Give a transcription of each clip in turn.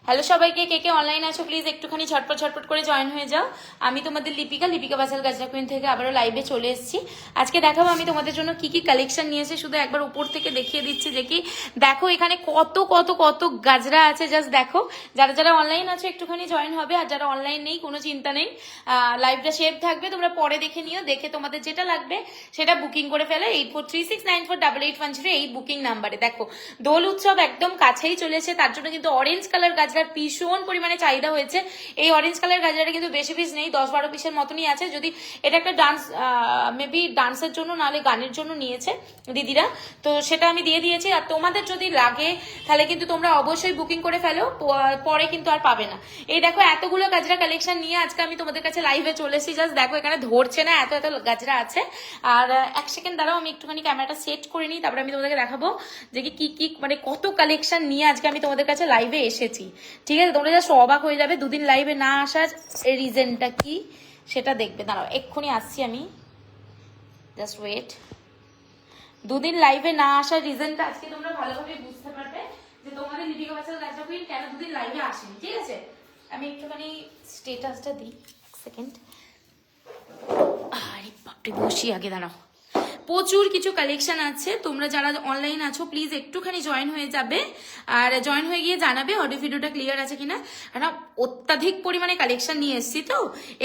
Hello সবাইকে, কে কে online আছো please একটুখানি ঝটপট ঝটপট করে জয়েন হয়ে যাও। আমি তোমাদের লিপিকা বাসাল গাজরা কুইন থেকে আবারও লাইভে চলে এসেছি। আজকে দেখাবো আমি তোমাদের জন্য কি কি কালেকশন নিয়েছি, শুধু একবার উপর থেকে দেখিয়ে দিচ্ছি যে কি দেখো এখানে কত কত কত গাজরা আছে। জাস্ট দেখো, যারা যারা অনলাইন আছো একটুখানি জয়েন হবে, আর যারা অনলাইন নেই কোনো চিন্তা নেই, লাইভটা সেভ থাকবে, তোমরা পরে দেখে নিও। দেখে তোমাদের যেটা লাগবে সেটা বুকিং করে ফেলো 8436948810 এই বুকিং নাম্বারে। দেখো দোল উৎসব একদম কাছেই চলেছে, তার জন্য কিন্তু অরেঞ্জ কালার গাজরার ভীষণ পরিমাণে চাহিদা হয়েছে। এই অরেঞ্জ কালার গাজরাটা কিন্তু বেশি পিস নেই, 10-12 পিসের মতনই আছে। যদি এটা একটা ডান্স মেবি ডান্সের জন্য নাহলে গানের জন্য নিয়েছে দিদিরা, তো সেটা আমি দিয়ে দিয়েছি। আর তোমাদের যদি লাগে তাহলে কিন্তু তোমরা অবশ্যই বুকিং করে ফেলো, পরে কিন্তু আর পাবে না। এই দেখো এতগুলো গাজরা কালেকশন নিয়ে আজকে আমি তোমাদের কাছে লাইভে চলে এসেছি। জাস্ট দেখো এখানে ধরছে না, এত এত গাজরা আছে। আর এক সেকেন্ড দাঁড়াও, আমি একটুখানি ক্যামেরাটা সেট করে নিই, তারপরে আমি তোমাদেরকে দেখাবো যে কি কি মানে কত কালেকশন নিয়ে আজকে আমি তোমাদের কাছে লাইভে এসেছি। ঠিক আছে, তোমরা জাস্ট অবাক হয়ে যাবে দুদিন লাইভে না আসার রিজনটা কি সেটা দেখবে। দাঁড়াও এক্ষুনি আসছি আমি, জাস্ট ওয়েট। দুদিন লাইভে না আসার রিজনটা আজকে তোমরা ভালোভাবে বুঝতে পারবে যে তোমাদের লিপিকা বাসাল গাজরা কুইন কেন দুদিন লাইভে আসেনি। ঠিক আছে, আমি একটুখানি স্টেটাসটা দিই, এক সেকেন্ড। আরে বাপরে, বসি আগে, দাঁড়াও। প্রচুর কিছু কালেকশন আছে, তোমরা যারা অনলাইন আছো প্লিজ একটুখানি জয়েন হয়ে যাবে, আর জয়েন হয়ে গিয়ে জানাবে অডিও ভিডিওটা ক্লিয়ার আছে কিনা। কারণ অত্যাধিক পরিমাণে কালেকশন নিয়ে এসেছি, তো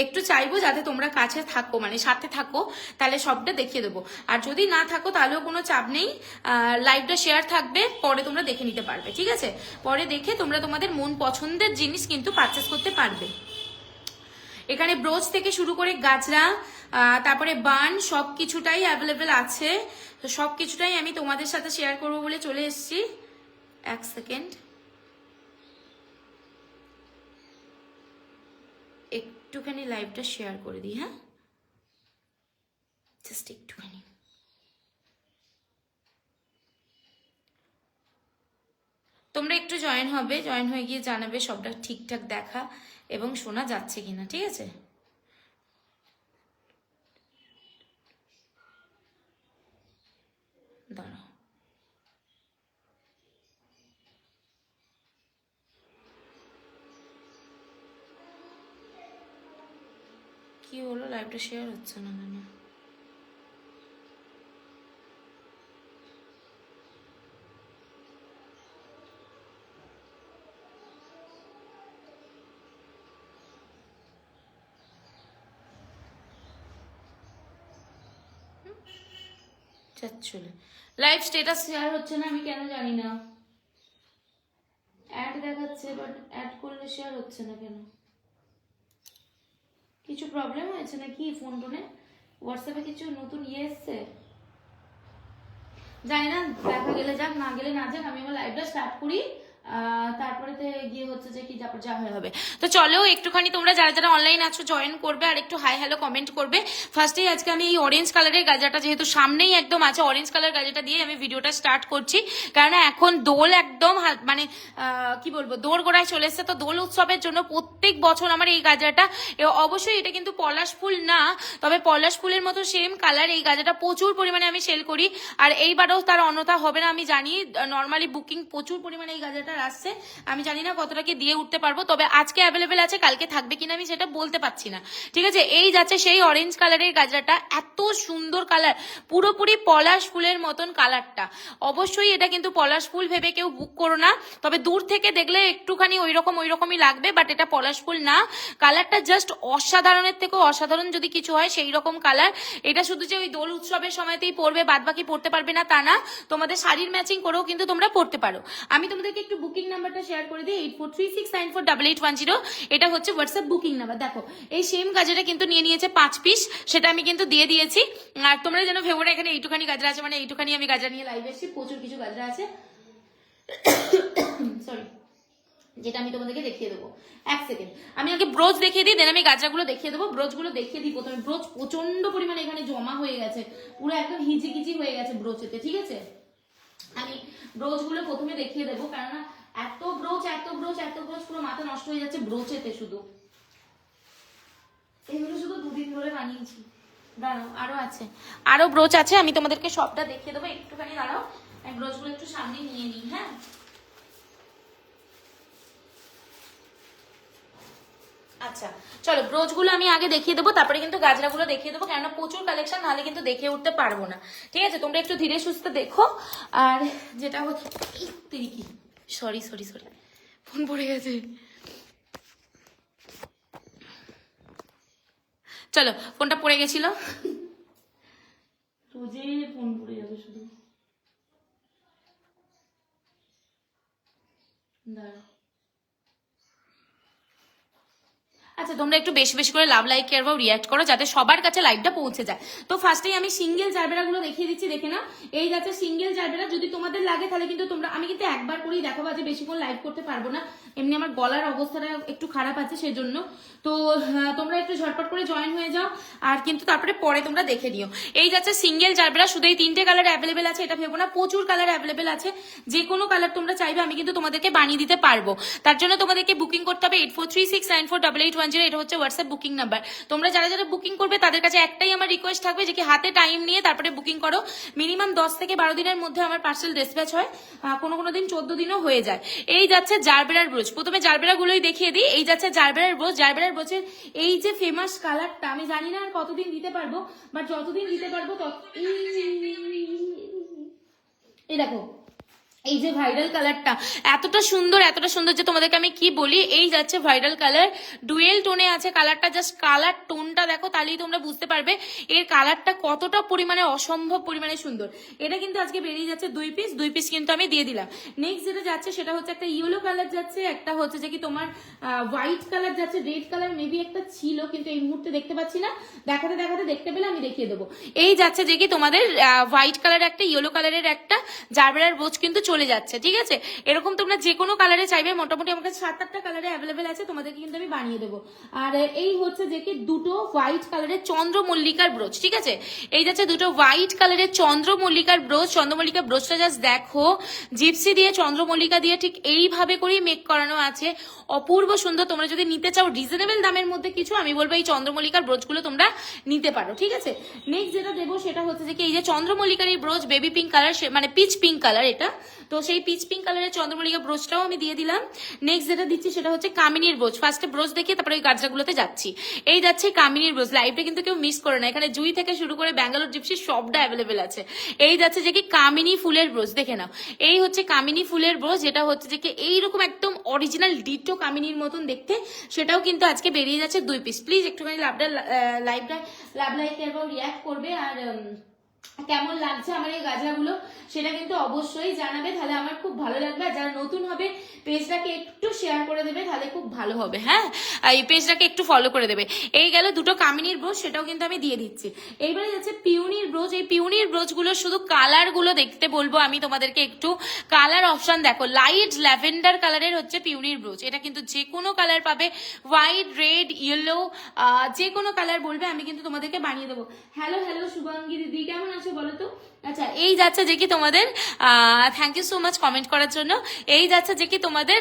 একটু চাইবো যাতে তোমরা কাছে থাকো, মানে সাথে থাকো, তাহলে সবটা দেখিয়ে দেবো। আর যদি না থাকো তাহলেও কোনো চাপ নেই, লাইভটা শেয়ার থাকবে, পরে তোমরা দেখে নিতে পারবে। ঠিক আছে, পরে দেখে তোমরা তোমাদের মন পছন্দের জিনিস কিন্তু পারচেস করতে পারবে। এখানে ব্রোচ থেকে শুরু করে গাজরা, তারপরে বান, সব কিছুটাই অ্যাভেলেবেল আছে। তো সব কিছুটাই আমি তোমাদের সাথে শেয়ার করবো বলে চলে এসেছি। এক সেকেন্ড, একটুখানি লাইভটা শেয়ার করে দিই। হ্যাঁ, জাস্ট একটুখানি। তোমরা একটু জয়েন হবে, জয়েন হয়ে গিয়ে জানাবে সবটা ঠিকঠাক দেখা এবং শোনা যাচ্ছে কিনা। ঠিক আছে, দাঁড়াও। কি হলো, লাইভটা শেয়ার হচ্ছে না কেন? চলে লাইভ স্ট্যাটাস শেয়ার হচ্ছে না, আমি কেন জানি না। অ্যাড দেখাচ্ছে বাট অ্যাড করলে শেয়ার হচ্ছে না কেন? কিছু প্রবলেম হয়েছে নাকি ফোন টোনে? হোয়াটসঅ্যাপে কিছু নতুন এসছে জানি না, দেখা গেলে যাক, না গেলে না যাক। আমি আমার লাইভটা স্টার্ট করি, তারপরে গিয়ে হচ্ছে যে কি যা হয়ে হবে। তো চলো একটুখানি তোমরা যারা যারা অনলাইন আছো জয়েন করবে, আর একটু হাই হ্যালো কমেন্ট করবে। ফার্স্টেই আজকে আমি এই অরেঞ্জ কালারের গাজাটা যেহেতু সামনেই একদম আছে, অরেঞ্জ কালার গাজাটা দিয়ে আমি ভিডিওটা স্টার্ট করছি। কারণ এখন দোল একদম মানে কি বলবো, দোল গোড়ায় চলে এসছে। তো দোল উৎসবের জন্য প্রত্যেক বছর আমার এই গাজাটা, অবশ্যই এটা কিন্তু পলাশ ফুল না, তবে পলাশ ফুলের মতো সেম কালার এই গাজাটা প্রচুর পরিমাণে আমি সেল করি। আর এইবারও তার অন্যথা হবে না, আমি জানি। নর্মালি বুকিং প্রচুর পরিমাণে এই গাজাটা আসছে, আমি জানি না কতটা কি দিয়ে উঠতে পারবো, তবে আজকে অ্যাভেলেবেল আছে, কালকে থাকবে কিনা আমি সেটা বলতে পারছি না। ঠিক আছে, এই যাচ্ছে সেই অরেঞ্জ কালারের গাজরাটা, এত সুন্দর কালার, পুরোপুরি পলাশ ফুলের মতন কালারটা। অবশ্যই এটা কিন্তু পলাশ ফুল ভেবে কেউ বুক করো না, তবে দূর থেকে দেখলে একটুখানি ওইরকমই লাগবে, বাট এটা পলাশ ফুল না। কালারটা জাস্ট অসাধারণের থেকেও অসাধারণ যদি কিছু হয় সেই রকম কালার। এটা শুধু যে ওই দোল উৎসবের সময়তেই পরবে, বাদ বাকি পড়তে পারবে না তা না, তোমাদের শাড়ির ম্যাচিং করেও কিন্তু তোমরা পড়তে পারো। আমি তোমাদেরকে একটু বুকিং নাম্বারটা শেয়ার করে দিই, 8436948810। এটা হচ্ছে হোয়াটসঅ্যাপ বুকিং নাম্বার। দেখো এই সেম গাজরা কিন্তু নিয়ে নিয়েছে 5 পিস, সেটা আমি কিন্তু দিয়ে দিয়েছি। আর তোমরা যেন ভেবো না এখানে এইটুখানি গাজরা আছে, মানে এইটুখানি আমি গাজরা নিয়ে লাইভ এসেছি, প্রচুর কিছু গাজরা আছে। সরি, যেটা আমি তোমাদেরকে দেখিয়ে দেবো। এক সেকেন্ড, আমি আগে ব্রোচ দেখিয়ে দিই, দেন আমি গাজরাগুলো দেখিয়ে দেবো। ব্রোচগুলো দেখিয়ে দিই প্রথমে। ব্রোচ প্রচন্ড পরিমাণে এখানে জমা হয়ে গেছে, পুরো একদম হিজিকিজি হয়ে গেছে ব্রোচেতে। ঠিক আছে, আমি ব্রোচগুলো প্রথমে দেখিয়ে দেবো, কেননা এত ব্রোচ পুরো মাথা নষ্ট হয়ে যাচ্ছে ব্রোচেতে। শুধু এগুলো শুধু দুদিন ধরে বানিয়েছি। দাঁড়াও, আরো আছে, আরো ব্রোচ আছে, আমি তোমাদেরকে সবটা দেখিয়ে দেবো। একটুখানি দাঁড়াও, আমি ব্রোচগুলো একটু সামনে নিয়ে নিই। হ্যাঁ, আচ্ছা চলো, ব্রোচগুলো আমি আগে দেখিয়ে দেবো, তারপরে কিন্তু গাজরাগুলো দেখিয়ে দেবো, কেননা প্রচুর কালেকশন, নাহলে কিন্তু দেখে উঠতে পারবো না। ঠিক আছে, তোমরা একটু ধীরে সুস্থে দেখো। আর যেটা হচ্ছে, কি সরি সরি সরি, ফোন পড়ে গেছে। চলো, ফোনটা পড়ে গেছিল, রোজে ফোন পড়ে যাবে শুধু, দাঁড়াও। আচ্ছা, তোমরা একটু বেশি বেশি করে লাভ, লাইক, কেয়ার বা রিয়াক্ট করো, যাতে সবার কাছে লাইভটা পৌঁছে যায়। তো ফার্স্টেই আমি সিঙ্গেল জারবেরা গুলো দেখিয়ে দিচ্ছি, দেখে না। এই যাচ্ছে সিঙ্গেল জারবেরা, যদি তোমাদের লাগে তাহলে কিন্তু তোমরা, আমি কিন্তু একবার করেই দেখাবো, যে বেশিক্ষণ লাইভ করতে পারবো না, এমনি আমার গলার অবস্থাটা একটু খারাপ আছে সেজন্য। তো তোমরা একটু ঝটপট করে জয়েন হয়ে যাও, আর কিন্তু তারপরে পরে তোমরা দেখে নিও। এই যাচ্ছে সিঙ্গেল জারবেরা, শুধু এই 3টে কালার অ্যাভেলেবেল আছে, এটা ভেবো না, প্রচুর কালার অ্যাভেলেবেল আছে। যে কোনো কালার তোমরা চাইবে আমি কিন্তু তোমাদেরকে বানিয়ে দিতে পারবো। তার জন্য তোমাদেরকে বুকিং করতে হবে 8436948810, এটা হচ্ছে হোয়াটসঅ্যাপ বুকিং নাম্বার। তোমরা যারা যারা বুকিং করবে তাদের কাছে একটাই আমার রিকোয়েস্ট থাকবে, যে কি হাতে টাইম নিয়ে তারপরে বুকিং করো। মিনিমাম 10 থেকে 12 দিনের মধ্যে আমার পার্সেল ডিসপ্যাচ হয়, কোনো কোনো দিন 14 দিনও হয়ে যায়। এই যাচ্ছে জারবেরার ব্রোচ, প্রথমে জারবেরা গুলোই দেখিয়ে দিই। এই যাচ্ছে জারবেরার ব্রোচ, জারবেরার ব্রোচের এই যে ফেমাস কালারটা, আমি জানি না আর কতদিন দিতে পারবো, বাট যতদিন দিতে পারবো এই দেখো, এই যে ভাইরাল কালারটা এতটা সুন্দর, এতটা সুন্দর যে তোমাদেরকে আমি কি বলি। এই যাচ্ছে ভাইরাল কালার, ডুয়েল টোনে আছে কালারটা, জাস্ট কালার টোনটা দেখো, তাহলেই তোমরা বুঝতে পারবে এর কালারটা কতটা পরিমাণে, অসম্ভব পরিমাণে সুন্দর। এটা কিন্তু আজকে বেরিয়ে যাচ্ছে 2 পিস কিন্তু আমি দিয়ে দিলাম। নেক্সট যেটা যাচ্ছে সেটা হচ্ছে একটা ইয়েলো কালার যাচ্ছে, একটা হচ্ছে যে কি তোমার হোয়াইট কালার যাচ্ছে, রেড কালার মেবি একটা ছিল, কিন্তু এই মুহূর্তে দেখতে পাচ্ছি না, দেখাতে দেখাতে দেখতে পেলে আমি দেখিয়ে দেবো। এই যাচ্ছে যে কি তোমাদের হোয়াইট কালার একটা, ইয়েলো কালারের একটা জারবেরার ব্রোচ কিন্তু চলে যাচ্ছে। ঠিক আছে, এরকম তোমরা যে কোনো কালারে চাইবে, মোটামুটি আমার কাছে 7-8টা কালারে অ্যাভেলেবেল আছে, তোমাদেরকে কিন্তু আমি বানিয়ে দেবো। আর এই হচ্ছে যে কি দুটো হোয়াইট কালারের চন্দ্রমল্লিকার ব্রোচ। ঠিক আছে, এই যাচ্ছে দুটো হোয়াইট কালারের চন্দ্রমল্লিকার ব্রোচ। চন্দ্রমল্লিকা ব্রোচটা জাস্ট দেখো, জিপসি দিয়ে চন্দ্রমল্লিকা দিয়ে ঠিক এইভাবে করেই মেক করানো আছে, অপূর্ব সুন্দর। তোমরা যদি নিতে চাও রিজনেবল দামের মধ্যে কিছু, আমি বলবো এই চন্দ্রমল্লিকার ব্রোচগুলো তোমরা নিতে পারো। ঠিক আছে, নেক্সট যেটা দেবো সেটা হচ্ছে যে কি এই যে চন্দ্রমল্লিকার এই ব্রোচ, বেবি পিঙ্ক কালার, মানে পিচ পিঙ্ক কালার এটা, তো সেই পিচ পিঙ্ক কালারের চন্দ্রমল্লিকা ব্রোচটাও আমি দিয়ে দিলাম। নেক্সট যেটা দিচ্ছি সেটা হচ্ছে কামিনীর ব্রোচ। ফার্স্টে ব্রোচ দেখিয়ে তারপরে ওই গাজরাগুলোতে যাচ্ছি। এই যাচ্ছে কামিনীর ব্রোচ, লাইভটা কিন্তু কেউ মিস করে না, এখানে জুই থেকে শুরু করে ব্যাঙ্গালোর জিপসি সবটা অ্যাভেলেবেল আছে। এই যাচ্ছে যে কি কামিনী ফুলের ব্রোচ, দেখে নাও, এই হচ্ছে কামিনী ফুলের ব্রোচ, যেটা হচ্ছে যে কি এইরকম একদম অরিজিনাল ডিটো কামিনীর মতন দেখতে, সেটাও কিন্তু আজকে বেরিয়ে যাচ্ছে 2 পিস। প্লিজ একটুখানি লাইভটা লাভ লাইক এবং রিয়াক্ট করবে, আর কেমন লাগছে আমার এই গাজরাগুলো সেটা কিন্তু অবশ্যই জানাবে, তাহলে আমার খুব ভালো লাগবে। আর যারা নতুন হবে পেজটাকে একটু শেয়ার করে দেবে, তাহলে খুব ভালো হবে। হ্যাঁ, এই পেজটাকে একটু ফলো করে দেবে। এই গেল দুটো কামিনীর ব্রোচ, সেটাও কিন্তু আমি দিয়ে দিচ্ছি। এইবারে যাচ্ছে পিউনির ব্রোচ। এই পিউনির ব্রোচগুলো শুধু কালারগুলো দেখতে বলবো আমি তোমাদেরকে, একটু কালার অপশন দেখো, লাইট ল্যাভেন্ডার কালারের হচ্ছে পিউনির ব্রোচ। এটা কিন্তু যে কোনো কালার পাবে, হোয়াইট, রেড, ইয়েলো, যে কোনো কালার বলবে আমি কিন্তু তোমাদেরকে বানিয়ে দেবো। হ্যালো হ্যালো শুভাঙ্গী দিদি, কেমন আছো বলো তো? আচ্ছা, এই যাচ্ছে যে কি তোমাদের, thank you so much comment করার জন্য। এই যাচ্ছে যে কি তোমাদের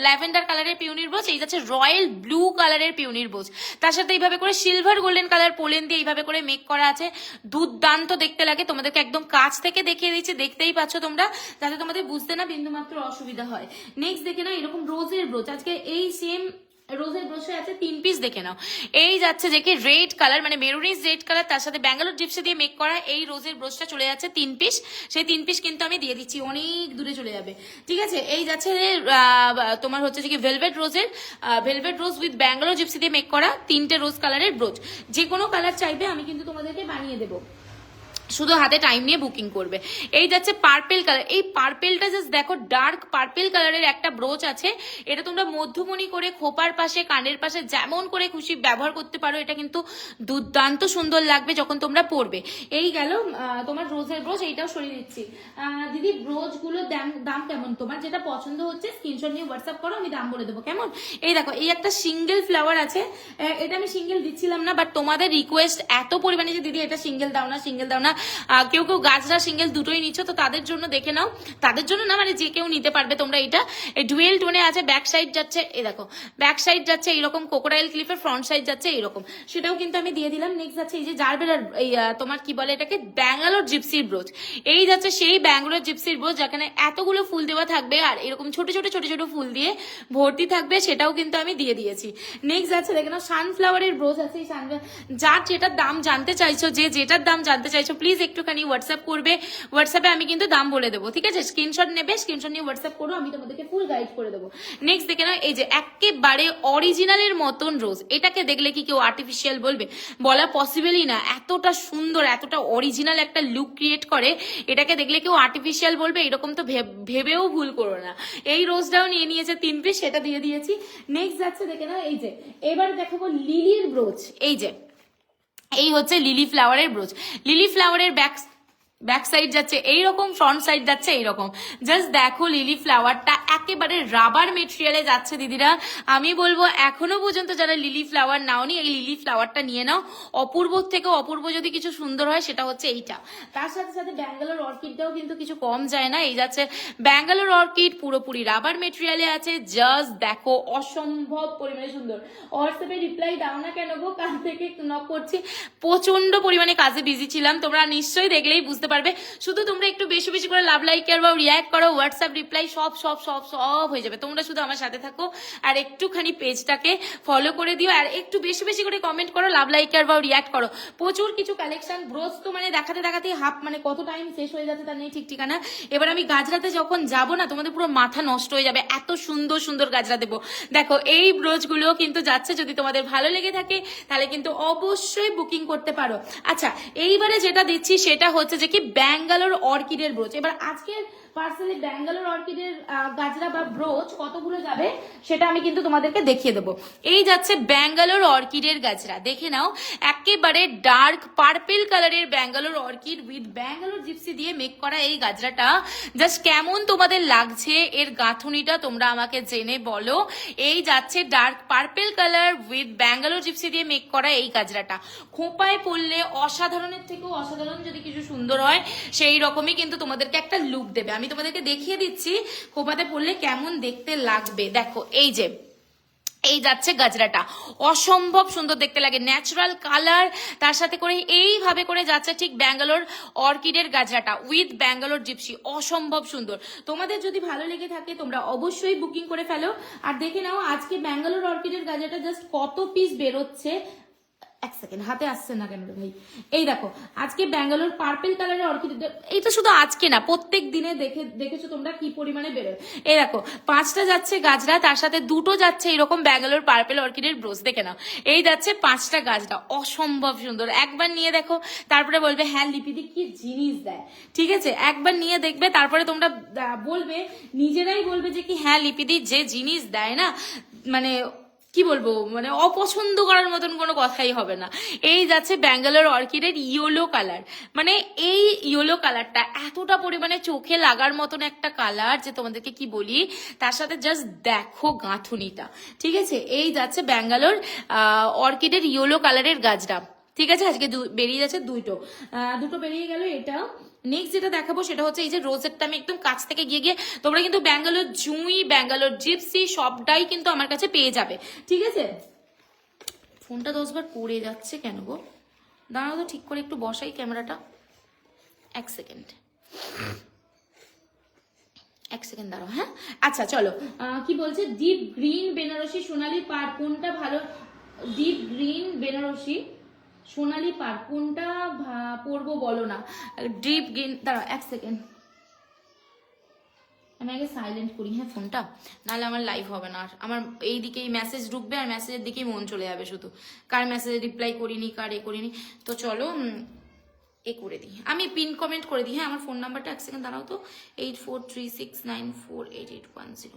ল্যাভেন্ডার কালারের পিউনির ব্রোচ। এই যাচ্ছে রয়্যাল ব্লু কালারের পিউনির ব্রোচ, তার সাথে এইভাবে করে সিলভার গোল্ডেন কালার পোলেন দিয়ে এইভাবে করে মেক করা আছে, দুর্দান্ত দেখতে লাগে। তোমাদেরকে একদম কাছ থেকে দেখিয়ে দিচ্ছি, দেখতেই পাচ্ছ তোমরা, যাতে তোমাদের বুঝতে না বিন্দুমাত্র অসুবিধা হয়। নেক্সট দেখে নাও এরকম রোজের ব্রোচ, আজকে এই সেম রোজের ব্রোচে আছে 3 পিস, দেখে নাও। এই যাচ্ছে যে কি রেড কালার, মানে মেরুনিস রেড কালার, তার সাথে ব্যাঙ্গালোর জিপসি দিয়ে মেক করা এই রোজের ব্রোচটা চলে যাচ্ছে 3 পিস। সেই 3 পিস কিন্তু আমি দিয়ে দিচ্ছি, অনেক দূরে চলে যাবে। ঠিক আছে, এই যাচ্ছে তোমার হচ্ছে যে কি velvet rose with Bangalore gypsy দিয়ে মেক করা 3টে রোজ কালারের ব্রোচ। যে কোনো কালার চাইবে আমি কিন্তু তোমাদেরকে বানিয়ে দেবো, শুধু হাতে টাইম নিয়ে বুকিং করবে। এই যাচ্ছে পার্পেল কালার, এই পার্পেলটা জাস্ট দেখো, ডার্ক পার্পেল কালারের একটা ব্রোচ আছে। এটা তোমরা মধ্যমণি করে খোপার পাশে, কানের পাশে যেমন করে খুশি ব্যবহার করতে পারো, এটা কিন্তু দুর্দান্ত সুন্দর লাগবে যখন তোমরা পরবে। এই গেল তোমার রোজের ব্রোচ, এইটাও সরিয়ে দিচ্ছি। দিদি ব্রোচগুলোর দাম কেমন? তোমার যেটা পছন্দ হচ্ছে স্ক্রিনশট নিয়ে হোয়াটসঅ্যাপ করো, আমি দাম বলে দেবো, কেমন? এই দেখো, এই একটা সিঙ্গেল ফ্লাওয়ার আছে, এটা আমি সিঙ্গেল দিচ্ছিলাম না, বাট তোমাদের রিকোয়েস্ট এত পরিমাণে যে দিদি এটা সিঙ্গেল দাও না, সিঙ্গেল দাও না, কেউ কেউ গাজরা সিঙ্গেল দুটোই নিচ্ছ, তো তাদের জন্য দেখে নাও, তাদের জন্য না মানে যে কেউ নিতে পারবে তোমরা। এটা ডুয়েল টোনে আছে, ব্যাক সাইড যাচ্ছে এই দেখো, ব্যাক সাইড যাচ্ছে এইরকম কোকোডাইল ক্লিপের, ফ্রন্ট সাইড যাচ্ছে এইরকম, সেটাও কিন্তু আমি দিয়ে দিলাম। নেক্সট যাচ্ছে এই যে জারবেরার এই তোমার কি বলে এটাকে, ব্যাঙ্গালোর জিপসির ব্রোচ। এই যাচ্ছে সেই ব্যাঙ্গালোর জিপসির ব্রোচ যেখানে এতগুলো ফুল দেওয়া থাকবে আর এরকম ছোট ছোট ছোট ছোট ফুল দিয়ে ভর্তি থাকবে, সেটাও কিন্তু আমি দিয়ে দিয়েছি। নেক্সট যাচ্ছে দেখে নাও সানফ্লাওয়ারের ব্রোচ আছে। এই যার যেটার দাম জানতে চাইছো, যে যেটার দাম জানতে চাইছো প্লিজ একটুখানি হোয়াটসঅ্যাপ করবে, হোয়াটসঅ্যাপে আমি কিন্তু দাম বলে দেবো, ঠিক আছে? স্ক্রিনশট নেবে, স্ক্রিনশট নিয়ে হোয়াটসঅ্যাপ করো, আমি তোমাদেরকে ফুল গাইড করে দেবো। নেক্সট দেখে নাও এই যে একেবারে অরিজিনালের মতন রোজ, এটাকে দেখলে কি কেউ আর্টিফিশিয়াল বলবে? বলা পসিবলই না, এতটা সুন্দর এতটা অরিজিনাল একটা লুক ক্রিয়েট করে, এটাকে দেখলে কেউ আর্টিফিশিয়াল বলবে এরকম তো ভেবেও ভুল করো না। এই রোজটাও নিয়ে নিয়েছে 3 পিস, সেটা দিয়ে দিয়েছি। নেক্সট যাচ্ছে দেখে নাও এই যে, এবার দেখাবো লিলির ব্রোচ। এই যে এই হচ্ছে লিলি ফ্লাওয়ারের ব্রোচ। লিলি ফ্লাওয়ারের ব্যাক সাইড যাচ্ছে এইরকম, ফ্রন্ট সাইড যাচ্ছে এইরকম। জাস্ট দেখো লিলি ফ্লাওয়ারটা একেবারে রাবার মেটেরিয়ালে যাচ্ছে দিদিরা। আমি বলবো এখনো পর্যন্ত যারা লিলি ফ্লাওয়ার নাওনি, এই লিলি ফ্লাওয়ারটা নিয়ে নাও। অপূর্ব থেকে অপূর্ব যদি কিছু সুন্দর হয় সেটা হচ্ছে এইটা। তার সাথে সাথে ব্যাঙ্গালোর অর্কিডটাও কিন্তু কিছু কম যায় না। এই যাচ্ছে ব্যাঙ্গালোর অর্কিড, পুরোপুরি রাবার মেটেরিয়ালে আছে। জাস্ট দেখো অসম্ভব পরিমাণে সুন্দর। হোয়াটসঅ্যাপে রিপ্লাই দাও না কেন গো, কাল থেকে নক করছি, প্রচন্ড পরিমাণে কাজে বিজি ছিলাম, তোমরা নিশ্চয়ই দেখলেই বুঝতে পারবে। শুধু তোমরা একটু বেশি বেশি করে লাভ, লাইক আর বা রিয়াক্ট করো, হোয়াটসঅ্যাপ রিপ্লাই সব সব সব সব হয়ে যাবে। তোমরা শুধু আমার সাথে থাকো আর একটুখানি পেজটাকে ফলো করে দিও, আর একটু বেশি বেশি করে কমেন্ট করো, লাভ, লাইক আর বা রিয়াক্ট করো। প্রচুর কিছু কালেকশন। ব্রোচ তো মানে দেখাতে দেখাতে হাফ মানে কত টাইম শেষ হয়ে যাচ্ছে তার নেই ঠিক ঠিকানা। এবার আমি গাজরাতে যখন যাবো না, তোমাদের পুরো মাথা নষ্ট হয়ে যাবে, এত সুন্দর সুন্দর গাজরা দেবো। দেখো এই ব্রোচগুলো কিন্তু যাচ্ছে, যদি তোমাদের ভালো লেগে থাকে তাহলে কিন্তু অবশ্যই বুকিং করতে পারো। আচ্ছা এইবারে যেটা দিচ্ছি সেটা হচ্ছে যে কি ব্যাঙ্গালোর অর্কিডের ব্রোচ। এবার আজকের পার্সেলে ব্যাঙ্গালোর অর্কিডের গাজরা বা ব্রোচ কতগুলো যাবে সেটা আমি কিন্তু তোমাদেরকে দেখিয়ে দেবো। এই যাচ্ছে ব্যাঙ্গালোর অর্কিডের গাজরা, দেখে নাও একেবারে ডার্ক পার্পেল কালারের Bangalore orchid with Bangalore gypsy দিয়ে মেক করা এই গাজরাটা জাস্ট কেমন তোমাদের লাগছে, এর গাঁথুনিটা তোমরা আমাকে জেনে বলো। এই যাচ্ছে dark purple colour with Bangalore gypsy দিয়ে মেক করা এই গাজরাটা খোঁপায় পড়লে অসাধারণের থেকেও অসাধারণ যদি কিছু সুন্দর হয় সেই রকমই কিন্তু তোমাদেরকে একটা লুক দেবে। আমি তোমাদেরকে দেখিয়ে দিচ্ছি খোপাতে পড়লে কেমন দেখতে লাগবে। দেখো এই যে এই যাচ্ছে গাজরাটা, অসম্ভব সুন্দর দেখতে লাগে, ন্যাচারাল কালার, তার সাথে করে এইভাবে করে যাচ্ছে ঠিক ব্যাঙ্গালোর অর্কিডের গাজরাটা উইথ ব্যাঙ্গালোর জিপসি, অসম্ভব সুন্দর। তোমাদের যদি ভালো লেগে থাকে তোমরা অবশ্যই বুকিং করে ফেলো। আর দেখে নাও আজকে ব্যাঙ্গালোর অর্কিডের গাজরাটা জাস্ট কত পিস বেরোচ্ছে। এক সেকেন্ড, হাতে আসছে না কেন রে ভাই? এই দেখো আজকে ব্যাঙ্গালোর পার্পেল কালারের অর্কিড, এই তো শুধু আজকে না প্রত্যেক দিনে দেখেছো তোমরা কি পরিমাণে বেরোয়। এই দেখো 5টা যাচ্ছে গাজরা, তার সাথে 2টো যাচ্ছে এরকম ব্যাঙ্গালোর পার্পেল অর্কিডের ব্রোচ, দেখে নাও এই যাচ্ছে 5টা গাজরা, অসম্ভব সুন্দর। একবার নিয়ে দেখো তারপরে বলবে হ্যাঁ লিপিদি কি জিনিস দেয়, ঠিক আছে? একবার নিয়ে দেখবে তারপরে তোমরা বলবে, নিজেরাই বলবে যে কি হ্যাঁ লিপিদি যে জিনিস দেয় না, মানে কি বলবো, মানে অপছন্দ করার মতন কোনো কথাই হবে না। এই যাচ্ছে ব্যাঙ্গালোর অর্কিডের ইয়েলো কালার, মানে এই ইয়েলো কালারটা এতটা পরিমাণে চোখে লাগার মতন একটা কালার যে তোমাদেরকে কি বলি। তার সাথে জাস্ট দেখো গাঁথুনিটা, ঠিক আছে? এই যাচ্ছে ব্যাঙ্গালোর অর্কিডের ইয়েলো কালারের গাজরা, ঠিক আছে? আজকে বেরিয়ে যাচ্ছে দুটো বেরিয়ে গেল। এটা নেক্সট যেটা দেখাবো সেটা হচ্ছে এই যে রোজেরটা, আমি একদম কাছ থেকে গিয়ে গিয়ে তোমরা কিন্তু ব্যাঙ্গালোর জুঁই, ব্যাঙ্গালোর জিপসি সবটাই কিন্তু আমার কাছে পেয়ে যাবে, ঠিক আছে? ফোনটা 10 বার পড়ে যাচ্ছে কেন গো? দাঁড়াও তো ঠিক করে একটু বসাই ক্যামেরাটা, এক সেকেন্ড দাঁড়াও। হ্যাঁ আচ্ছা চলো, কি বলছে ডিপ গ্রিন বেনারসি সোনালি পাড় কোনটা ভালো? ডিপ গ্রিন বেনারসি সোনালি পাড় কোনটা পরবো বলো না? ডিপ গ্রিন, দাঁড়াও এক সেকেন্ড, আমি আগে সাইলেন্ট করি হ্যাঁ ফোনটা, নাহলে আমার লাইভ হবে না। আর আমার এই দিকেই মেসেজ ঢুকবে আর মেসেজের দিকেই মন চলে যাবে শুধু, কার মেসেজে রিপ্লাই করিনি কার এ করিনি। তো চলো এ করে দিই, আমি পিন কমেন্ট করে দিই। হ্যাঁ আমার ফোন নাম্বারটা এক সেকেন্ড দাঁড়াও তো, 8436948810।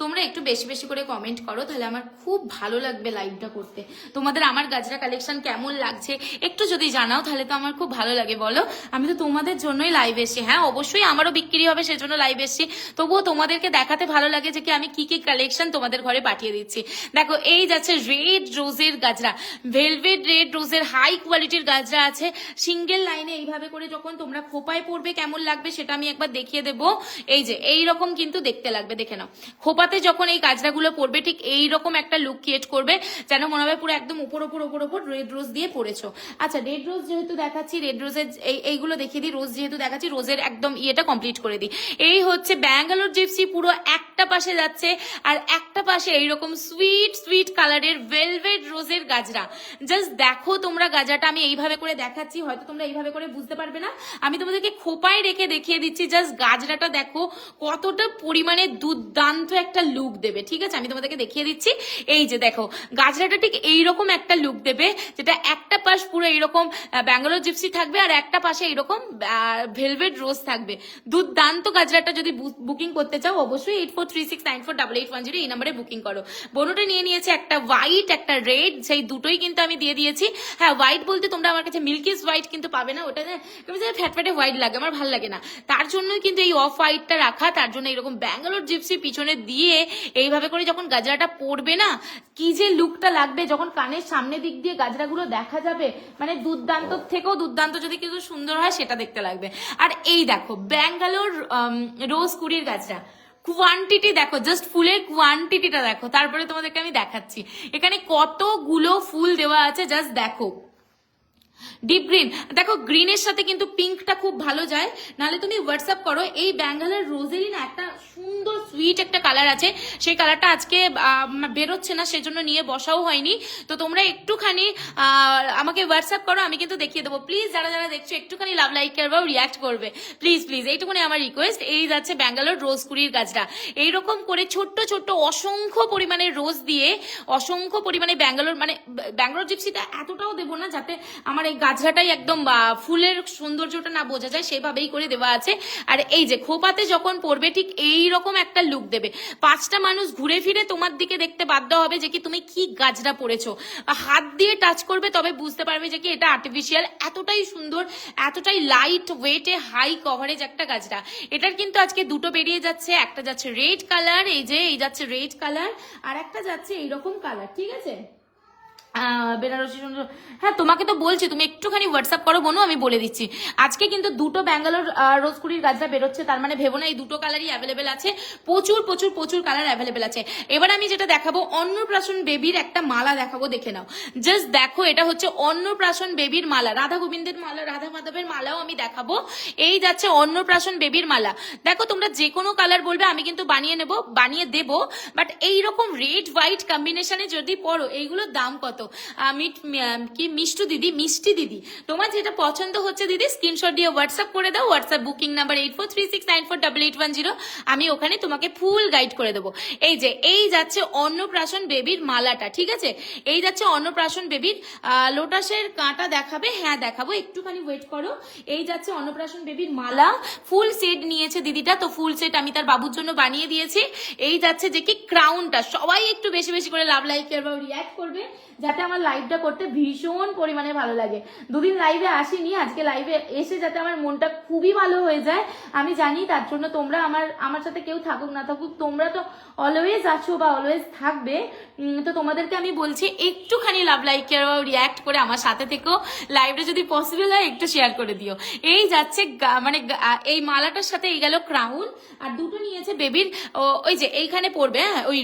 তোমরা একটু বেশি বেশি করে কমেন্ট করো, তাহলে আমার খুব ভালো লাগবে লাইভটা করতে। তোমাদের আমার গাজরা কালেকশন কেমন লাগছে একটু যদি জানাও তাহলে তো আমার খুব ভালো লাগে। বলো, আমি তো তোমাদের জন্যই লাইভ এসেছি। হ্যাঁ অবশ্যই আমারও বিক্রি হবে সেজন্য লাইভ এসেছি, তবুও তোমাদেরকে দেখাতে ভালো লাগে যে কি আমি কি কি কালেকশন তোমাদের ঘরে পাঠিয়ে দিচ্ছি। দেখো এই যাচ্ছে রেড রোজের গাজরা, ভেলভেট রেড রোজের হাই কোয়ালিটির গাজরা আছে সিঙ্গেল লাইনে। এইভাবে করে যখন তোমরা খোপায় পড়বে কেমন লাগবে সেটা আমি একবার দেখিয়ে দেবো। এই যে এইরকম কিন্তু দেখতে লাগবে, দেখে নাও। খোপাতে যখন এই গাজরাগুলো পড়বে ঠিক এইরকম একটা লুক ক্রিয়েট করবে, যেন মনে হবে পুরো একদম উপর রেড রোজ দিয়ে পড়েছো। আচ্ছা রেড রোজ যেহেতু দেখাচ্ছি, রেড রোজের এইগুলো দেখিয়ে দিই। রোজ যেহেতু দেখাচ্ছি, রোজের একদম ইয়েটা কমপ্লিট করে দিই। এই হচ্ছে ব্যাঙ্গালোর জিপসি, পুরো একটা পাশে যাচ্ছে আর একটা পাশে এইরকম সুইট সুইট কালারের ভেলভেট রোজের গাজরা। জাস্ট দেখো তোমরা গাজরাটা আমি এইভাবে করে দেখাচ্ছি, হয়তো তোমরা এইভাবে করে বুঝতে পারবে না, আমি তোমাদেরকে খোপায় রেখে দেখিয়ে দিচ্ছি। জাস্ট গাজরাটা দেখো কতটা পরিমাণে দুর্দান্ত একটা লুক দেবে। ঠিক আছে, আমি তোমাদেরকে দেখিয়ে দিচ্ছি। এই যে দেখো গাজরাটা ঠিক এইরকম একটা লুক দেবে, যেটা একটা পাশ পুরো এইরকম ব্যাঙ্গালোর জিপসি থাকবে আর একটা পাশে এইরকম ভেলভেট রোজ থাকবে। দুর্দান্ত গাজরাটা যদি বুকিং করতে চাও অবশ্যই 8436948810 এই নাম্বারে বুকিং করো। বোনটা নিয়ে নিয়েছে একটা হোয়াইট একটা রেড, সেই দুটোই কিন্তু আমি দিয়ে দিয়েছি। হ্যাঁ হোয়াইট বলতে তোমরা আমার কাছে মিল্কিস হোয়াইট কিন্তু পাবে না, ওটা ফ্যাটফ্যাটে হোয়াইট লাগে, আমার ভালো লাগে না, তার জন্যই কিন্তু এই অফ হোয়াইটটা রাখা। তার জন্য এরকম ব্যাঙ্গালোর জিপসি পিছনে দিয়ে এইভাবে করে যখন গাজরাটা পড়বে না, কি যে লুকটা লাগবে, যখন কানের সামনে দিক দিয়ে গাজরাগুলো দেখা যাবে, মানে দুর্দান্ত থেকেও দুর্দান্ত যদি কিছু সুন্দর হয় সেটা দেখতে লাগবে। আর এই দেখো ব্যাঙ্গালোর রোজ কুড়ির গাজরা, কোয়ান্টিটি দেখো, জাস্ট ফুলের কোয়ান্টিটিটা দেখো, তারপরে তোমাদেরকে আমি দেখাচ্ছি এখানে কতগুলো ফুল দেওয়া আছে। জাস্ট দেখো ডিপ গ্রিন, দেখো গ্রিনের সাথে কিন্তু পিঙ্কটা খুব ভালো যায়। নাহলে তুমি হোয়াটসঅ্যাপ করো, এই ব্যাঙ্গালোর রোজেরই না একটা সুন্দর সুইট একটা কালার আছে, সেই কালারটা আজকে বেরোচ্ছে না সেজন্য নিয়ে বসাও হয়নি। তো তোমরা একটুখানি আমাকে হোয়াটসঅ্যাপ করো, আমি কিন্তু দেখিয়ে দেবো। প্লিজ যারা যারা দেখছো একটুখানি লাভ লাইক করবে, রিয়াক্ট করবে প্লিজ প্লিজ, এইটুকুনি আমার রিকোয়েস্ট। এই যাচ্ছে ব্যাঙ্গালোর রোজ কুড়ির গাছটা, এইরকম করে ছোট্ট ছোট্ট অসংখ্য পরিমাণে রোজ দিয়ে, অসংখ্য পরিমাণে ব্যাঙ্গালোর, মানে ব্যাঙ্গালোর জিপসিটা এতটাও দেবো না যাতে আমার এই গাছটাই একদম ফুলের সৌন্দর্যটা না বোঝা যায়, সেভাবেই করে দেওয়া আছে। আর এই যে খোপাতে যখন পড়বে ঠিক এইরকম একটা লুক দেবে, পাঁচটা মানুষ ঘুরে ফিরে তোমার দিকে দেখতে বাধ্য হবে যে কি তুমি কি গাছটা পড়েছো। হাত দিয়ে টাচ করবে তবে বুঝতে পারবে যে কি এটা আর্টিফিশিয়াল, এতটাই সুন্দর, এতটাই লাইট ওয়েটে হাই কভারেজ একটা গাছটা। এটার কিন্তু আজকে দুটো বেরিয়ে যাচ্ছে, একটা যাচ্ছে রেড কালার, এই যে এই যাচ্ছে রেড কালার, আর একটা যাচ্ছে এইরকম কালার। ঠিক আছে, বেনারসি সুন্দর। হ্যাঁ তোমাকে তো বলছি তুমি একটুখানি হোয়াটসঅ্যাপ করো বোনো, আমি বলে দিচ্ছি। আজকে কিন্তু দুটো ব্যাঙ্গালোর রোজ কুড়ির গাছটা বেরোচ্ছে, তার মানে ভেবো না এই দুটো কালারই অ্যাভেলেবেল আছে, প্রচুর প্রচুর প্রচুর কালার অ্যাভেলেবেল আছে। এবার আমি যেটা দেখাবো, অন্নপ্রাশন বেবির একটা মালা দেখাবো, দেখে নাও। জাস্ট দেখো এটা হচ্ছে অন্নপ্রাশন বেবির মালা, রাধা গোবিন্দের মালা, রাধা মাধবের মালাও আমি দেখাবো। এই যাচ্ছে অন্নপ্রাশন বেবির মালা। দেখো তোমরা যে কোনো কালার বলবে আমি কিন্তু বানিয়ে দেবো, বাট এইরকম রেড হোয়াইট কম্বিনেশনে যদি পড়ো, এইগুলোর দাম কত? কি মিষ্টি দিদি তোমার যেটা পছন্দ হচ্ছে দিদি স্ক্রিনশট দিয়ে হোয়াটসঅ্যাপ করে দাও। হোয়াটসঅ্যাপ বুকিং নাম্বার 8436948810, আমি ওখানে তোমাকে ফুল গাইড করে দেবো। এই যে এই যাচ্ছে অন্নপ্রাশন বেবির মালাটা। ঠিক আছে, এই যাচ্ছে অন্নপ্রাশন বেবির লোটাসের কাঁটা দেখাবে, হ্যাঁ দেখাবো, একটুখানি ওয়েট করো। এই যাচ্ছে অন্নপ্রাশন বেবির মালা, ফুল সেট নিয়েছে দিদিটা, তো ফুল সেট আমি তার বাবুর জন্য বানিয়ে দিয়েছি। এই যাচ্ছে যে কি ক্রাউনটা, সবাই একটু বেশি বেশি করে লাভ লাইক বা রিয়াক্ট করবে যাতে আমার লাইভটা করতে ভীষণ পরিমাণে ভালো লাগে। দুদিন লাইভে আসিনি, আজকে লাইভে এসে যাতে আমার মনটা খুবই ভালো হয়ে যায় আমি জানি, তার জন্য তোমরা আমার সাথে কেউ থাকুক না থাকুক, তোমরা তো অলওয়েজ আছো বা অলওয়েজ থাকবে। তো তোমাদেরকে আমি বলছি একটুখানি লাভ লাইক রিয়াক্ট করে আমার সাথে থেকেও, লাইভটা যদি পসিবল হয় একটু শেয়ার করে দিও। এই যাচ্ছে মানে এই মালাটার সাথে এই গেল ক্রাউন, আর দুটো নিয়েছে বেবির, ওই যে এইখানে পড়বে, হ্যাঁ ওই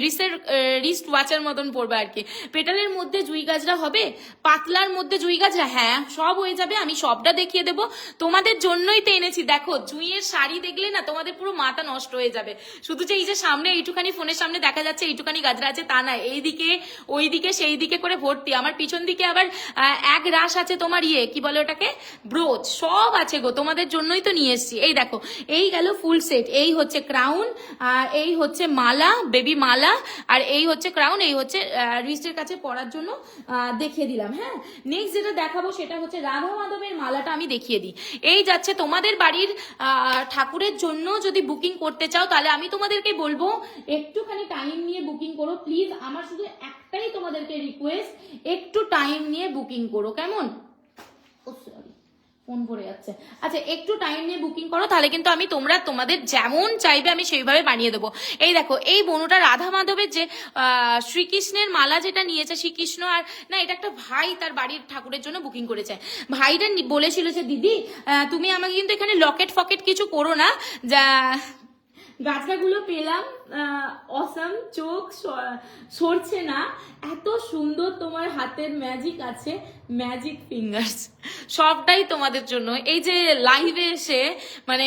রিস্ট ওয়াচের মতন পড়বে আর কি। পেটালের মধ্যে জুই গাছরা হবে, পাতলার মধ্যে জুই গাছরা, হ্যাঁ সব হয়ে যাবে, আমি সবটা দেখিয়ে দেবো, তোমাদের জন্যই তো এনেছি। দেখো জুইয়ের শাড়ি দেখলে না তোমাদের পুরো মাথা নষ্ট হয়ে যাবে। শুধু যে এই যে সামনে এইটুখানি ফোনের সামনে দেখা যাচ্ছে এইটুখানি গাজরা আছে তা না, এইদিকে ওইদিকে সেই দিকে করে ভর্তি। আমার পিছন দিকে আবার এক রাশ আছে তোমার কি বলে ওটাকে, ব্রোচ, সব আছে গো, তোমাদের জন্যই তো নিয়ে এসছি। এই দেখো এই গেল ফুল সেট, এই হচ্ছে ক্রাউন, এই হচ্ছে মালা, বেবি মালা, আর এই হচ্ছে ক্রাউন, এই হচ্ছে রিস্টের কাছে পরার জন্য দেখিয়ে দিলাম। হ্যাঁ, নেক্সট যেটা দেখাবো সেটা হচ্ছে রাধা মাধবের মালাটা আমি দেখিয়ে দিই। এই যাচ্ছে তোমাদের বাড়ির ঠাকুরের জন্য যদি বুকিং করতে চাও তাহলে আমি তোমাদেরকে বলবো একটুখানি টাইম নিয়ে বুকিং করো প্লিজ। আমার শুধু একটাই তোমাদেরকে রিকোয়েস্ট, একটু টাইম নিয়ে বুকিং করো, কেমন? ফোন পড়ে যাচ্ছে। আচ্ছা, একটু টাইম নিয়ে বুকিং করো, তাহলে কিন্তু আমি তোমাদের যেমন চাইবে আমি সেইভাবে বানিয়ে দেবো। এই দেখো, এই বনুটা রাধা মাধবের যে শ্রীকৃষ্ণের মালা যেটা নিয়েছে, শ্রীকৃষ্ণ আর না, এটা একটা ভাই তার বাড়ির ঠাকুরের জন্য বুকিং করেছে। ভাইটা বলেছিল যে দিদি তুমি আমাকে কিন্তু এখানে লকেট ফকেট কিছু করো না, যা গাছাগুলো পেলাম অসাম, চোখ সরছে না, এত সুন্দর তোমার হাতের ম্যাজিক আছে, ম্যাজিক ফিঙ্গার্স, সবটাই তোমাদের জন্য। এই যে লাইভে এসে মানে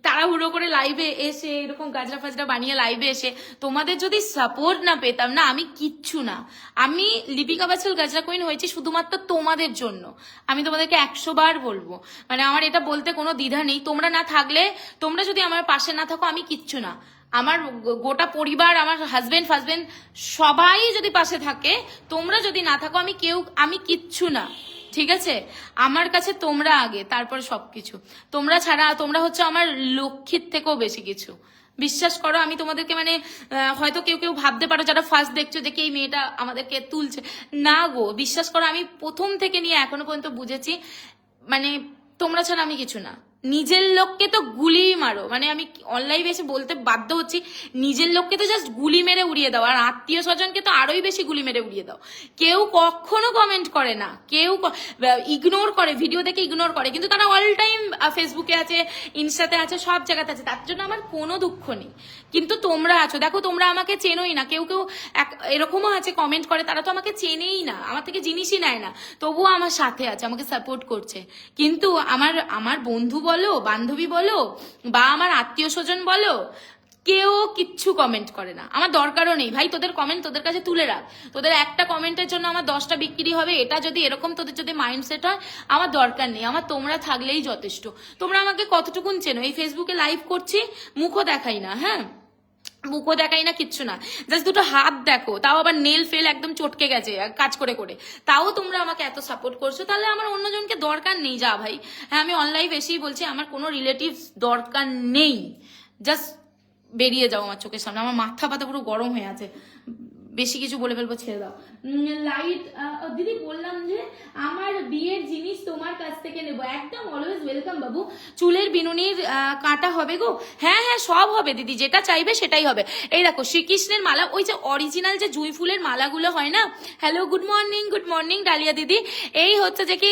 তাড়াহুড়ো করে লাইভে এসে এরকম গাজরা ফাজরা বানিয়ে লাইভে এসে তোমাদের যদি সাপোর্ট না পেতাম না, আমি কিচ্ছু না। আমি লিপিকা বাচাল গাজরা কুইন হয়েছি শুধুমাত্র তোমাদের জন্য। আমি তোমাদেরকে 100 বার বলবো, মানে আমার এটা বলতে কোনো দ্বিধা নেই। তোমরা না থাকলে, তোমরা যদি আমার পাশে না থাকো, আমি কিচ্ছু না। আমার গোটা পরিবার, আমার হাজবেন্ড ফাজবেন্ড সবাই যদি পাশে থাকে, তোমরা যদি না থাকো, আমি কিচ্ছু না, ঠিক আছে? আমার কাছে তোমরা আগে, তারপর সবকিছু। তোমরা হচ্ছে আমার লক্ষ্মীর থেকেও বেশি কিছু, বিশ্বাস করো। আমি তোমাদেরকে মানে হয়তো কেউ ভাবতে পারো যারা ফার্স্ট দেখছো যে এই মেয়েটা আমাদেরকে তুলছে, না গো, বিশ্বাস করো, আমি প্রথম থেকে নিয়ে এখনো পর্যন্ত বুঝেছি মানে তোমরা ছাড়া আমি কিছু না। নিজের লোককে তো গুলি মারো, মানে আমি অনলাইনে এসে বলতে বাধ্য হচ্ছি, নিজের লোককে তো জাস্ট গুলি মেরে উড়িয়ে দাও, আর আত্মীয় স্বজনকে তো আরোই বেশি গুলি মেরে উড়িয়ে দাও। কেউ কখনো কমেন্ট করে না, কেউ ইগনোর করে, ভিডিও দেখে ইগনোর করে, কিন্তু তারা অল টাইম ফেসবুকে আছে, ইনস্টাতে আছে, সব জায়গাতে আছে, তার জন্য আমার কোনো দুঃখ নেই। কিন্তু তোমরা আছো, দেখো তোমরা আমাকে চেনোই না, কেউ এরকমও আছে কমেন্ট করে, তারা তো আমাকে চেনেই না, আমার থেকে জিনিসই নেয় না, তবুও আমার সাথে আছে, আমাকে সাপোর্ট করছে। কিন্তু আমার বন্ধু বলো, বান্ধবী বলো, বা আমার আত্মীয় স্বজন বলো, কেউ কিচ্ছু কমেন্ট করে না। আমার দরকারও নেই ভাই, তোদের কমেন্ট তোদের কাছে তুলে রাখ। তোদের একটা কমেন্টের জন্য আমার 10টা বিক্রি হবে, এটা যদি এরকম তোদের যদি মাইন্ডসেট হয়, আমার দরকার নেই। আমার তোমরা থাকলেই যথেষ্ট। তোমরা আমাকে কতটুকুন চেনো? এই ফেসবুকে লাইভ করছি, মুখও দেখাই না, হ্যাঁ, মুখও দেখাই না, কিচ্ছু না, জাস্ট দুটো হাত দেখো, তাও আবার নেল ফেল একদম চটকে গেছে কাজ করে করে, তাও তোমরা আমাকে এত সাপোর্ট করছো, তাহলে আমার অন্যজনকে দরকার নেই। যা ভাই, হ্যাঁ, আমি অনলাইন এসেই বলছি, আমার কোনো রিলেটিভস দরকার নেই, জাস্ট বেরিয়ে যাও আমার চোখের সামনে। আমার মাথা পাতা পুরো গরম হয়ে আছে, বেশি কিছু বলে ফেলবো, ছেড়ে দাও। লাইট দিদি বললাম যে আমার বিয়ের জিনিস তোমার কাছ থেকে নেবো, একদম অলওয়েজ ওয়েলকাম বাবু। চুলের বিনুনির কাটা হবে গো? হ্যাঁ হ্যাঁ, সব হবে দিদি, যেটা চাইবে সেটাই হবে। এই দেখো, শ্রীকৃষ্ণের মালা, ওই যে অরিজিনাল যে জুঁই ফুলের মালাগুলো হয় না। হ্যালো, গুড মর্নিং ডালিয়া দিদি। এই হচ্ছে যে কি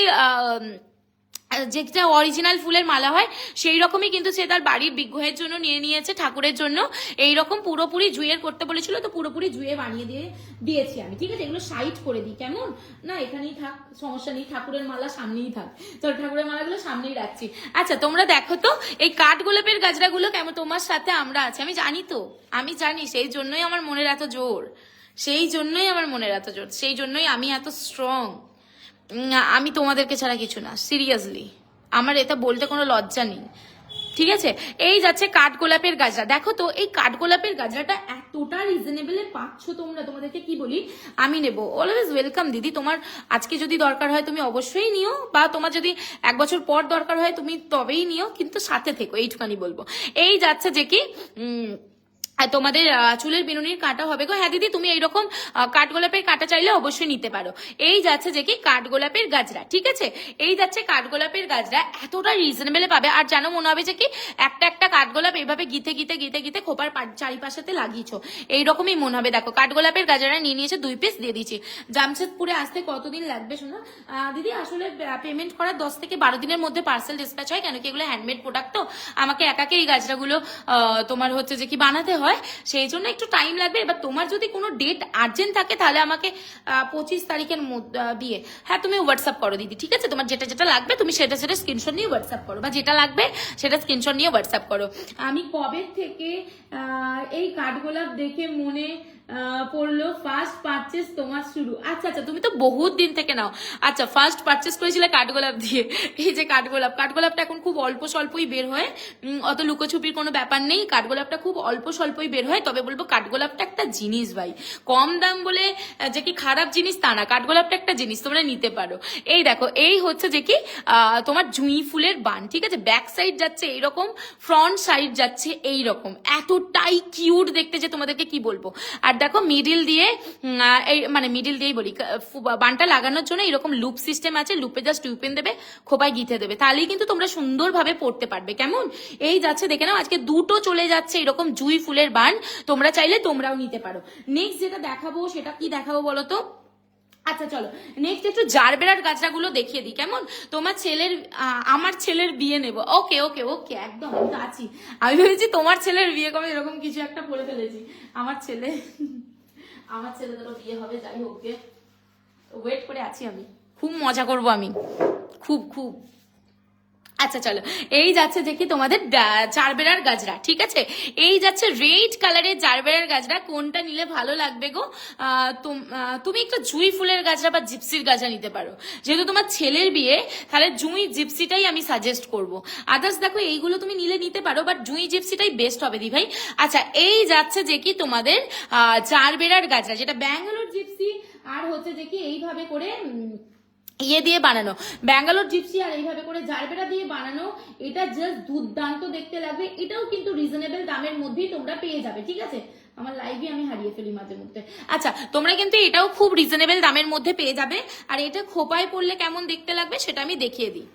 যেটা অরিজিনাল ফুলের মালা হয় সেই রকমই কিন্তু সে তার বাড়ির বিগ্রহের জন্য নিয়ে নিয়েছে, ঠাকুরের জন্য। এইরকম পুরোপুরি জুঁয়ের করতে বলেছিল, তো পুরোপুরি জুঁয়ে বানিয়ে দিয়েছি আমি, ঠিক আছে? এগুলো সাইড করে দিই, কেমন? না, এখানেই থাক, সমস্যা নেই, ঠাকুরের মালা সামনেই থাক, তো ঠাকুরের মালাগুলো সামনেই রাখছি। আচ্ছা, তোমরা দেখো তো এই কাঠগোলাপের গাজরাগুলো কেমন, তোমার সাথে আমরা আছি, আমি জানি তো, আমি জানি, সেই জন্যই আমার মনের এত জোর, সেই জন্যই আমি এত স্ট্রং। আমি তোমাদেরকে ছাড়া কিছু না, সিরিয়াসলি, আমার এটা বলতে কোনো লজ্জা নেই, ঠিক আছে? এই যাচ্ছে কাঠগোলাপের গাজরা, দেখো তো এই কাঠগোলাপের গাজরাটা এতটা রিজনেবলে পাচ্ছ তোমরা, তোমাদেরকে কি বলি, আমি নেবো, অলওয়েজ ওয়েলকাম দিদি। তোমার আজকে যদি দরকার হয় তুমি অবশ্যই নিও, বা তোমার যদি 1 বছর পর দরকার হয় তুমি তবেই নিও, কিন্তু সাথে থেকো, এইটুখানি বলবো। এই যাচ্ছে যে কি আর তোমাদের চুলের বিনুনির কাটা হবে গো। হ্যাঁ দিদি, তুমি এইরকম কাঠগোলাপের কাটা চাইলে অবশ্যই নিতে পারো। এই যাচ্ছে যে কি কাঠগোলাপের গাজরা, ঠিক আছে? এই যাচ্ছে কাঠগোলাপের গাজরা, এতটা রিজনেবলে পাবে। আর জানো, মনে হবে যে কি একটা কাঠগোলাপ এইভাবে গিতে খোপার চারিপাশেতে লাগিয়েছো, এইরকমই মনে হবে। দেখো, কাঠগোলাপের গাজরা নিয়ে নিয়েছে 2 পিস, দিয়ে দিচ্ছি। জামশেদপুরে আসতে কতদিন লাগবে শোনা? দিদি আসলে পেমেন্ট করার 10 থেকে 12 দিনের মধ্যে পার্সেল ডিসপ্যাচ হয়, কেন কি এগুলো হ্যান্ডমেড প্রোডাক্ট, তো আমাকে একাকে এই গাজরাগুলো তোমার হচ্ছে যে কি বানাতে হয়, সেই জন্য একটু টাইম লাগবে। এবার তোমার যদি কোনো ডেট আর্জেন্ট থাকে তাহলে আমাকে 25 তারিখের মধ্যে দিয়ে, হ্যাঁ, তুমি হোয়াটসঅ্যাপ করো দিদি, ঠিক আছে? তোমার যেটা লাগবে তুমি সেটা স্ক্রিনশট নিয়ে হোয়াটসঅ্যাপ করো, বা যেটা লাগবে সেটা স্ক্রিনশট নিয়ে হোয়াটসঅ্যাপ করো। আমি কবে থেকে এই কাঠগোলাপ দেখে মনে পড়লো ফার্স্ট পারচেস তোমার শুরু। আচ্ছা আচ্ছা, তুমি তো বহুত দিন থেকে নাও। আচ্ছা, ফার্স্ট পারচেস করেছিলে কাঠগোলাপ দিয়ে। এই যে কাঠগোলাপটা এখন খুব অল্প স্বল্পই বের হয়, অত লুকোছুপির কোনো ব্যাপার নেই। কাঠগোলাপটা খুব অল্প স্বল্পই বের হয়, তবে বলবো কাঠগোলাপটা একটা জিনিস ভাই, কম দাম বলে যে কি খারাপ জিনিস তা না, কাঠগোলাপটা একটা জিনিস, তোমরা নিতে পারো। এই দেখো, এই হচ্ছে যে কি তোমার জুঁই ফুলের বান, ঠিক আছে? ব্যাক সাইড যাচ্ছে এইরকম, ফ্রন্ট সাইড যাচ্ছে এইরকম, এতটাই কিউট দেখতে যে তোমাদেরকে কি বলবো। আর দেখো মিডিল দিয়ে এই মানে মিডিল দিয়েই বলি, বানটা লাগানোর জন্য এরকম লুপ সিস্টেম আছে, লুপে জাস্ট টিউপেন দেবে, খোপায় গিথে দেবে, তাহলেই কিন্তু তোমরা সুন্দরভাবে পড়তে পারবে। কেমন এই যাচ্ছে দেখে নাও, আজকে দুটো চলে যাচ্ছে এরকম জুঁই ফুলের বান, তোমরা চাইলে তোমরাও নিতে পারো। নেক্সট যেটা দেখাবো সেটা কি দেখাবো বলো তো? আচ্ছা চলো, নেক্সট একটু জারবেরার গাছরাগুলো দেখিয়ে দিই। কেমন? তোমার ছেলের আমার ছেলের বিয়ে নেব। ওকে ওকে ওকে, একদম আমি তো আছি। আমি ভেবেছি তোমার ছেলের বিয়ে কবে, এরকম কিছু একটা বলে ফেলেছি। আমার ছেলে ধরো বিয়ে হবে, যাই হোক, ওয়েট করে আছি আমি, খুব মজা করব আমি, খুব খুব। আচ্ছা চলো, এই যাচ্ছে দেখি তোমাদের জারবেরার গাজরা, ঠিক আছে? এই যাচ্ছে রেড কালারের জারবেরার গাজরা, কোনটা নিলে ভালো লাগবে গো? তুমি একটু জুঁই ফুলের গাজরা বা জিপসির গাজরা নিতে পারো, যেহেতু তোমার ছেলের বিয়ে, তাহলে জুঁই জিপসিটাই আমি সাজেস্ট করব। আদার্স দেখো এইগুলো তুমি নিলে নিতে পারো, বাট জুঁই জিপসিটাই বেস্ট হবে দি ভাই। আচ্ছা, এই যাচ্ছে যে কি তোমাদের জারবেরার গাজরা, যেটা ব্যাঙ্গালোর জিপসি, আর হচ্ছে যে কি এইভাবে করে ইয়ে দিয়ে বানানো ব্যাঙ্গালোর জিপসি, আর এইভাবে করে জারবেরা দিয়ে বানানো, এটা জাস্ট দুর্দান্ত দেখতে লাগবে। এটাও কিন্তু রিজনেবল দামের মধ্যেই তোমরা পেয়ে যাবে, ঠিক আছে? আমার লাইভে আমি হারিয়ে ফেলি মাঝে মধ্যে। আচ্ছা, তোমরা কিন্তু এটাও খুব রিজনেবল দামের মধ্যে পেয়ে যাবে। আর এটা খোপায় পড়লে কেমন দেখতে লাগবে সেটা আমি দেখিয়ে দিই।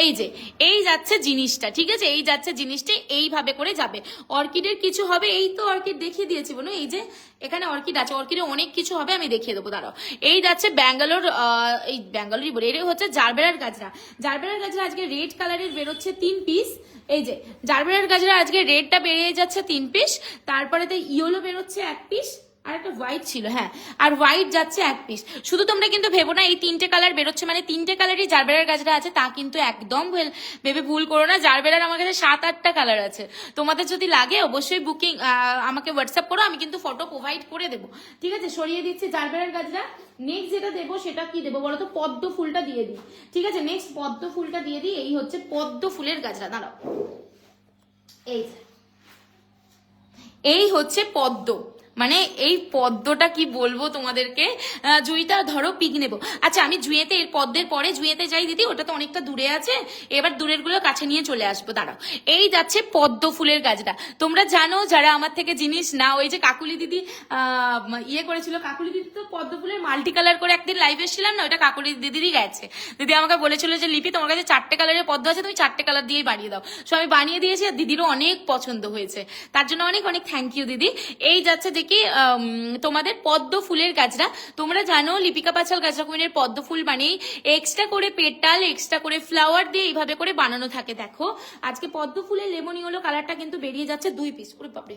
এই যে এই যাচ্ছে জিনিসটা, ঠিক আছে? এই যাচ্ছে জিনিসটা, এইভাবে করে যাবে। অর্কিডের কিছু হবে, এই তো অর্কিড দেখিয়ে দিয়েছি বলো, এই যে এখানে অর্কিড আছে, অর্কিডে অনেক কিছু হবে, আমি দেখিয়ে দেবো, দাঁড়াও। এই যাচ্ছে ব্যাঙ্গালোর, এই ব্যাঙ্গালোরই বলে, এটা হচ্ছে জারবেরার গাজরা। জারবেরার গাজরা আজকে রেড কালারের বেরোচ্ছে 3 পিস। এই যে জারবেরার গাজরা আজকে রেডটা বেরিয়ে যাচ্ছে 3 পিস, তারপরে ইয়েলো বেরোচ্ছে 1 পিস, আর একটা হোয়াইট ছিল, হ্যাঁ, আর হোয়াইট যাচ্ছে 1 পিস। শুধু তোমরা কিন্তু ভেবো না এই 3টে কালার বেরোচ্ছে মানে 3টে কালারই জারবেরার গাজরা আছে, তা কিন্তু একদম ভেবে ভুল করো না। জারবেরার আমার কাছে 7-8টা কালার আছে। তোমাদের যদি লাগে অবশ্যই বুকিং আমাকে হোয়াটসঅ্যাপ করো, আমি কিন্তু ফটো প্রোভাইড করে দেবো, ঠিক আছে? সরিয়ে দিচ্ছি জারবেরার গাজরা। নেক্সট যেটা দেবো সেটা কি দেবো বলো তো? পদ্ম ফুলটা দিয়ে দিই, ঠিক আছে? নেক্সট পদ্ম ফুলটা দিয়ে দিই। এই হচ্ছে পদ্ম ফুলের গাজরা, দাঁড়াও। এই হচ্ছে পদ্ম, মানে এই পদ্মটা কি বলবো তোমাদেরকে, জুঁইটা ধরো পিক নেবো। আচ্ছা, আমি জুঁয়েতে এর পদ্মের পরে জুঁয়েতে যাই দিদি, ওটা তো অনেকটা দূরে আছে, এবার দূরের গুলো কাছে নিয়ে চলে আসবো, দাঁড়াও। এই যাচ্ছে পদ্ম ফুলের গাছটা। তোমরা জানো যারা আমার থেকে জিনিস নাও, এই যে কাকুলি দিদি ইয়ে করেছিল, কাকুলি দিদি তো পদ্ম ফুলের মাল্টি কালার করে একদিন লাইভে এসেছিলাম না, ওটা কাকুলি দিদিরই গেছে। দিদি আমাকে বলেছিল যে লিপি তোমার কাছে 4টে কালারের পদ্ম আছে, তুমি 4টে কালার দিয়েই বানিয়ে দাও। সো আমি বানিয়ে দিয়েছি, আর দিদিরও অনেক পছন্দ হয়েছে, তার জন্য অনেক অনেক থ্যাংক ইউ দিদি। এই যাচ্ছে দেখি তোমাদের পদ্ম ফুলের গাজরা। তোমরা জানো লিপিকা পাঁচাল গাজরা কুইনের পদ্ম ফুল বানিয়ে এক্সট্রা করে পেটাল, এক্সট্রা করে ফ্লাওয়ার দিয়ে এইভাবে করে বানানো থাকে। দেখো আজকে পদ্ম ফুলের লেমনি হলো কালারটা কিন্তু বেরিয়ে যাচ্ছে 2 পিস। ওরে বাপরে,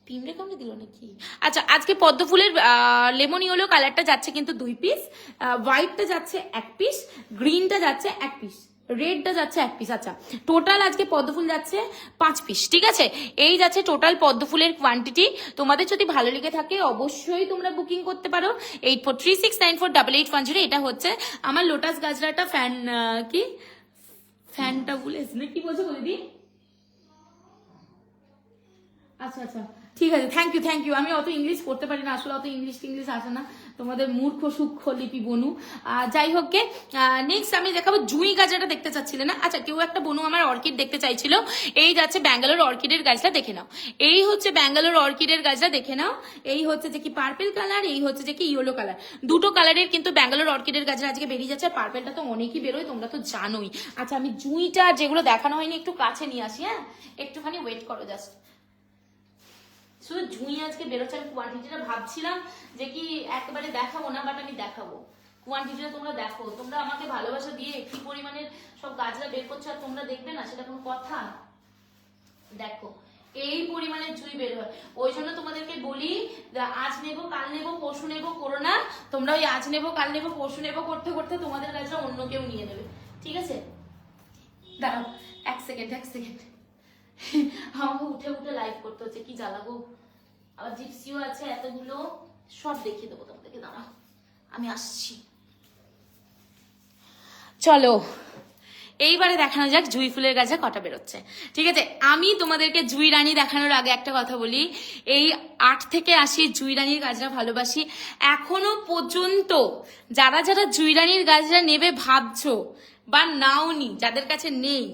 পিমড়ে কামড়ে দিল নাকি? আচ্ছা, আজকে পদ্ম ফুলের লেমনি হলো কালারটা যাচ্ছে কিন্তু 2 পিস, হোয়াইটটা যাচ্ছে 1 পিস, গ্রিনটা যাচ্ছে 1 পিস, রেডটা যাচ্ছে 1 পিস। আচ্ছা, টোটাল আজকে পদ্মফুল যাচ্ছে 5 পিস, ঠিক আছে? এই যাচ্ছে টোটাল পদ্মফুলের কোয়ান্টিটি। তোমাদের যদি ভালো লেগে থাকে অবশ্যই তোমরা বুকিং করতে পারো 8436948810। এটা হচ্ছে আমার লোটাস গাজরাটা কি ফ্যান্টাবুলেস না কি বলছো দিদি? আচ্ছা আচ্ছা, ঠিক আছে, থ্যাংক ইউ। আমি অত ইংলিশ পড়তে পারি না আসলে, অত ইংলিশ আসে না, তোমাদের মূর্খ সূক্ষ্ম লিপি বনু। যাই হোক গে, নেক্সট আমি দেখাবো জুঁই গাছটা দেখতে চাচ্ছিলে না? আচ্ছা, কেউ একটা বনু আমার অর্কিড দেখতে চাইছিল। এই যাচ্ছে ব্যাঙ্গালোর অর্কিডের গাছটা, দেখে নাও। এই হচ্ছে ব্যাঙ্গালোর অর্কিডের গাছটা, দেখে নাও। এই হচ্ছে যে কি পার্পেল কালার, এই হচ্ছে যে কি ইয়েলো কালার, দুটো কালারের কিন্তু ব্যাঙ্গালোর অর্কিডের গাছটা আজকে বেরিয়ে যাচ্ছে। পার্পেলটা তো অনেকই বেরোয়, তোমরা তো জানোই। আচ্ছা, আমি জুঁইটা যেগুলো দেখানো হয়নি একটু কাছে নিয়ে আসি, হ্যাঁ, একটুখানি ওয়েট করো জাস্ট। শুধু জুঁই আজকে বেরোচ্ছে, আমি কোয়ান্টিটিটা ভাবছিলাম যে কি একেবারে দেখাবো না, বাট আমি দেখাবো কোয়ান্টিটিটা। তোমরা দেখো, তোমরা আমাকে ভালোবাসা দিয়ে কি পরিমাণের সব গাছরা বের করছো, আর তোমরা দেখবে না সেটা কোনো কথা? দেখো এই পরিমাণের জুঁই বের হয়, ওই জন্য তোমাদেরকে বলি আজ নেবো কাল নেবো পরশু নেবো করো না। তোমরা ওই আজ নেবো কাল নেবো পরশু নেবো করতে করতে তোমাদের গাছরা অন্য কেউ নিয়ে নেবে, ঠিক আছে? দাঁড়াও 1 সেকেন্ড, আমাকে উঠে লাইভ করতে হচ্ছে, কি জ্বালাবো। আবার জিপসিও আছে এতগুলো, সব দেখিয়ে দেবো তোমাদেরকে, দাঁড়াও আমি আসছি। চলো এইবারে দেখানো যাক জুঁই ফুলের গাছে কটা বেরোচ্ছে। ঠিক আছে, আমি তোমাদেরকে জুঁই রানী দেখানোর আগে একটা কথা বলি, এই 8 থেকে 80 জুঁই রানীর গাছরা ভালোবাসি। এখনো পর্যন্ত যারা যারা জুঁই রানীর গাছরা নেবে ভাবছো বা নাওনি, যাদের কাছে নেই,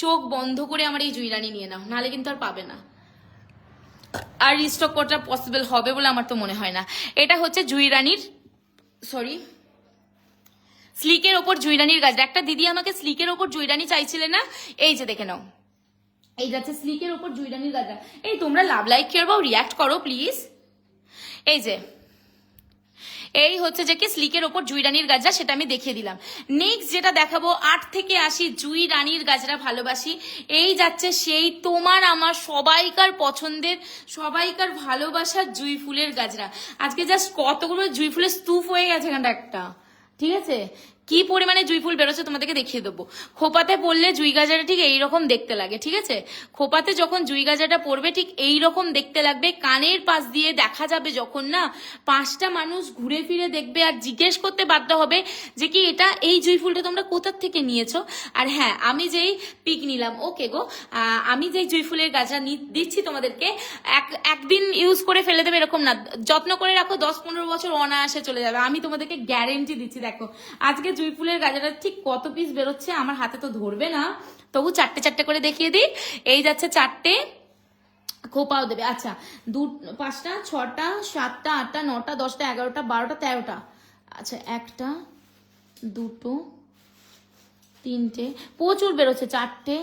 চোখ বন্ধ করে আমার এই জুঁই রানী নিয়ে নাও, নাহলে কিন্তু আর পাবে না, আর রিস্টক করাটা পসিবল হবে বলে আমার তো মনে হয় না। এটা হচ্ছে জুঁই রানীর, সরি, স্লিকের ওপর জুঁইরানির গাছটা। একটা দিদি আমাকে স্লিকের ওপর জুঁইরানি চাইছিলে না, এই যে দেখে নাও, এই যাচ্ছে স্লিকের ওপর জুঁইরানির গাছটা। এই তোমরা লাভ লাইক কেয়ার বা রিয়াক্ট করো প্লিজ। এই যে এই হচ্ছে যে কি স্লিকের ওপর জুঁই রানীর গাছরা, সেটা আমি দেখিয়ে দিলাম। নেক্সট যেটা দেখাবো 8 থেকে 80 জুঁই রানীর গাছরা ভালোবাসি। এই যাচ্ছে সেই তোমার আমার সবাইকার পছন্দের, সবাইকার ভালোবাসার জুঁই ফুলের গাছরা। আজকে জাস্ট কতগুলো জুঁই ফুলের স্তূপ হয়ে গেছে এখানটা একটা, ঠিক আছে, কি পরিমাণে জুঁই ফুল বেরোচ্ছে তোমাদেরকে দেখিয়ে দেবো। খোপাতে পড়লে জুঁই গাছাটা ঠিক এইরকম দেখতে লাগে, ঠিক আছে, খোপাতে যখন জুঁই গাছাটা পড়বে ঠিক এইরকম দেখতে লাগবে। কানের পাশ দিয়ে দেখা যাবে যখন না, 5টা মানুষ ঘুরে ফিরে দেখবে আর জিজ্ঞেস করতে বাধ্য হবে যে কি এটা, এই জুঁই ফুলটা তোমরা কোথার থেকে নিয়েছো। আর হ্যাঁ, আমি যেই পিক নিলাম, ওকে গো, আমি যেই জুঁই ফুলের গাছটা দিচ্ছি তোমাদেরকে, একদিন ইউজ করে ফেলে দেবে এরকম না, যত্ন করে রাখো, 10-15 বছর অনায়াসে চলে যাবে, আমি তোমাদেরকে গ্যারেন্টি দিচ্ছি। দেখো আজকে জুঁই ফুলের গাছটা ঠিক কত পিস বেরোচ্ছে, আমার হাতে তো ধরবে না, তবু 4টে করে দেখিয়ে দিই। এই যাচ্ছে 4টে, খোপাও দেবে। আচ্ছা 2, 5টা, 6টা, 7টা, 8টা, 9টা, 10টা, 11টা, 12টা, 13টা। আচ্ছা 1টা, 2টো, 3টে, প্রচুর বেরোচ্ছে, 4টে,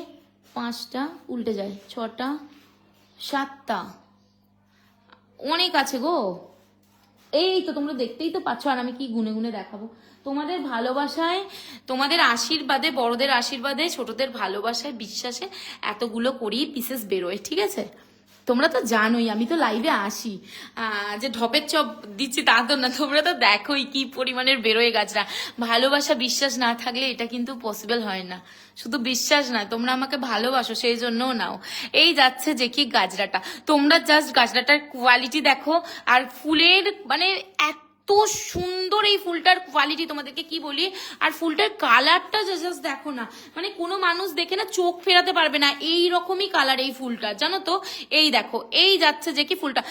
5টা, উল্টে যায়, 6টা, 7টা, অনেক আছে গো। এই তো তোমরা দেখতেই তো পাচ্ছ, আর আমি কি গুনে গুনে দেখাবো। তোমাদের ভালোবাসায়, তোমাদের আশীর্বাদে, বড়দের আশীর্বাদে, ছোটদের ভালোবাসায়, বিশ্বাসে এতগুলো করেই পিসেস বেরোয়, ঠিক আছে। তোমরা তো জানোই আমি তো লাইভে আসি, যে ঢপের চপ দিচ্ছি তা তো না, তোমরা তো দেখোই কি পরিমাণের বেরোয় গাছরা। ভালোবাসা বিশ্বাস না থাকলে এটা কিন্তু পসিবল হয় না। শুধু বিশ্বাস না, তোমরা আমাকে ভালোবাসো সেই জন্যও নাও। এই যাচ্ছে যে কি গাজরাটা, তোমরা জাস্ট গাজরাটার কোয়ালিটি দেখো, আর ফুলের মানে এত সুন্দর এই ফুলটার কোয়ালিটি, তোমাদেরকে কি বলি। আর ফুলটার কালারটা জাস্ট দেখো না, মানে কোনো মানুষ দেখে না চোখ ফেরাতে পারবে না, এই রকমই কালার এই ফুলটা, জানো তো। এই দেখো, এই যাচ্ছে যে কি ফুলটা,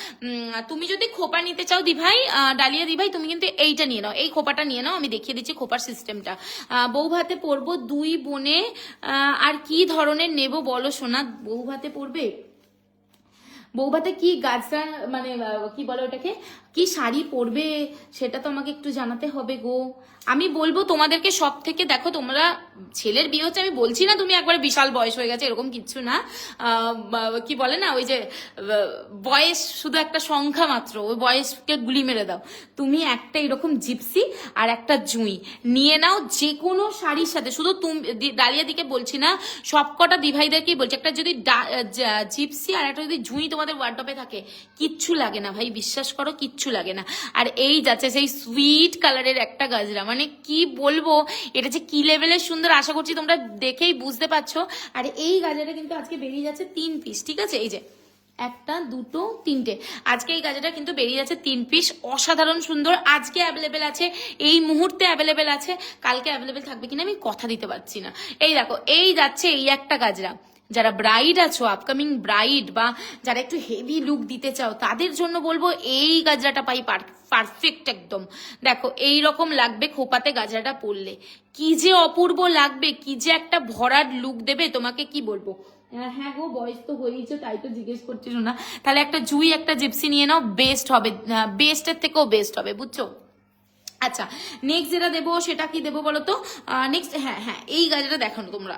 তুমি যদি খোপা নিতে চাও দিভাই, ডালিয়া দিভাই, তুমি কিন্তু এইটা নিয়ে নাও, এই খোপাটা নিয়ে নাও, আমি দেখিয়ে দিচ্ছি খোপার সিস্টেমটা। বউ ভাতে পরবো 2 বোনে, আর কি ধরনের নেব বলো সোনা। বউ ভাতে পরবে, বৌভাতে কি গাছটা মানে কি বলো ওটাকে, কি শাড়ি পরবে সেটা তো আমাকে একটু জানাতে হবে গো। আমি বলবো তোমাদেরকে সব থেকে, দেখো তোমরা ছেলের বিয়ে হচ্ছে, আমি বলছি না তুমি একবারে বিশাল বয়স হয়ে গেছে, এরকম কিচ্ছু না। কি বলে না ওই যে বয়স শুধু একটা সংখ্যা মাত্র, ওই বয়সকে গুলি মেরে দাও। তুমি একটা এরকম জিপসি আর একটা জুঁই নিয়ে নাও যে কোনো শাড়ির সাথে, শুধু তুমি ডালিয়া দিকে বলছি না, সবকটা দিভাইদেরকেই বলছি, একটা যদি জিপসি আর একটা যদি জুঁই তোমাদের ওয়ার্ডরোবে থাকে, কিচ্ছু লাগে না ভাই, বিশ্বাস করো কিচ্ছু লাগে না। আর এই যাচ্ছে সেই সুইট কালারের একটা গাজরা, মানে কি বলবো, এটা যে কি লেভেলের সুন্দর, আশা করছি তোমরা দেখেই বুঝতে পারছো। আর এই গাজরাটা কিন্তু আজকে বেরিয়ে যাচ্ছে 3 পিস, ঠিক আছে, এই যে 1টা 2টো 3টে, আজকে এই গাজরাটা কিন্তু বেরিয়ে যাচ্ছে 3 পিস, অসাধারণ সুন্দর। আজকে অ্যাভেলেবেল আছে, এই মুহূর্তে অ্যাভেলেবেল আছে, কালকে অ্যাভেলেবেল থাকবে কিনা আমি কথা দিতে পারছি না। এই দেখো, এই যাচ্ছে এই একটা গাজরা, যারা ব্রাইড আছো, আপকামিং ব্রাইড, বা যারা একটু হেভি লুক দিতে চাও, তাদের জন্য বলবো এই গাজরাটা পাই পারফেক্ট একদম। দেখো এই রকম লাগবে খোপাতে গাজরাটা পরলে, কি যে অপূর্ব লাগবে, কি যে একটা ভরাট লুক দেবে, তোমাকে কি বলবো। হ্যাঁ গো, বয়স তো হয়েছে, তাই তো জিজ্ঞেস করছিল না। তাহলে একটা জুঁই একটা জিপসি নিয়ে নাও, বেস্ট হবে, বেস্টের থেকেও বেস্ট হবে, বুঝছো। আচ্ছা নেক্সট যেটা দেবো সেটা কি দেবো বলো তো। নেক্সট হ্যাঁ এই গাছটা দেখো না তোমরা,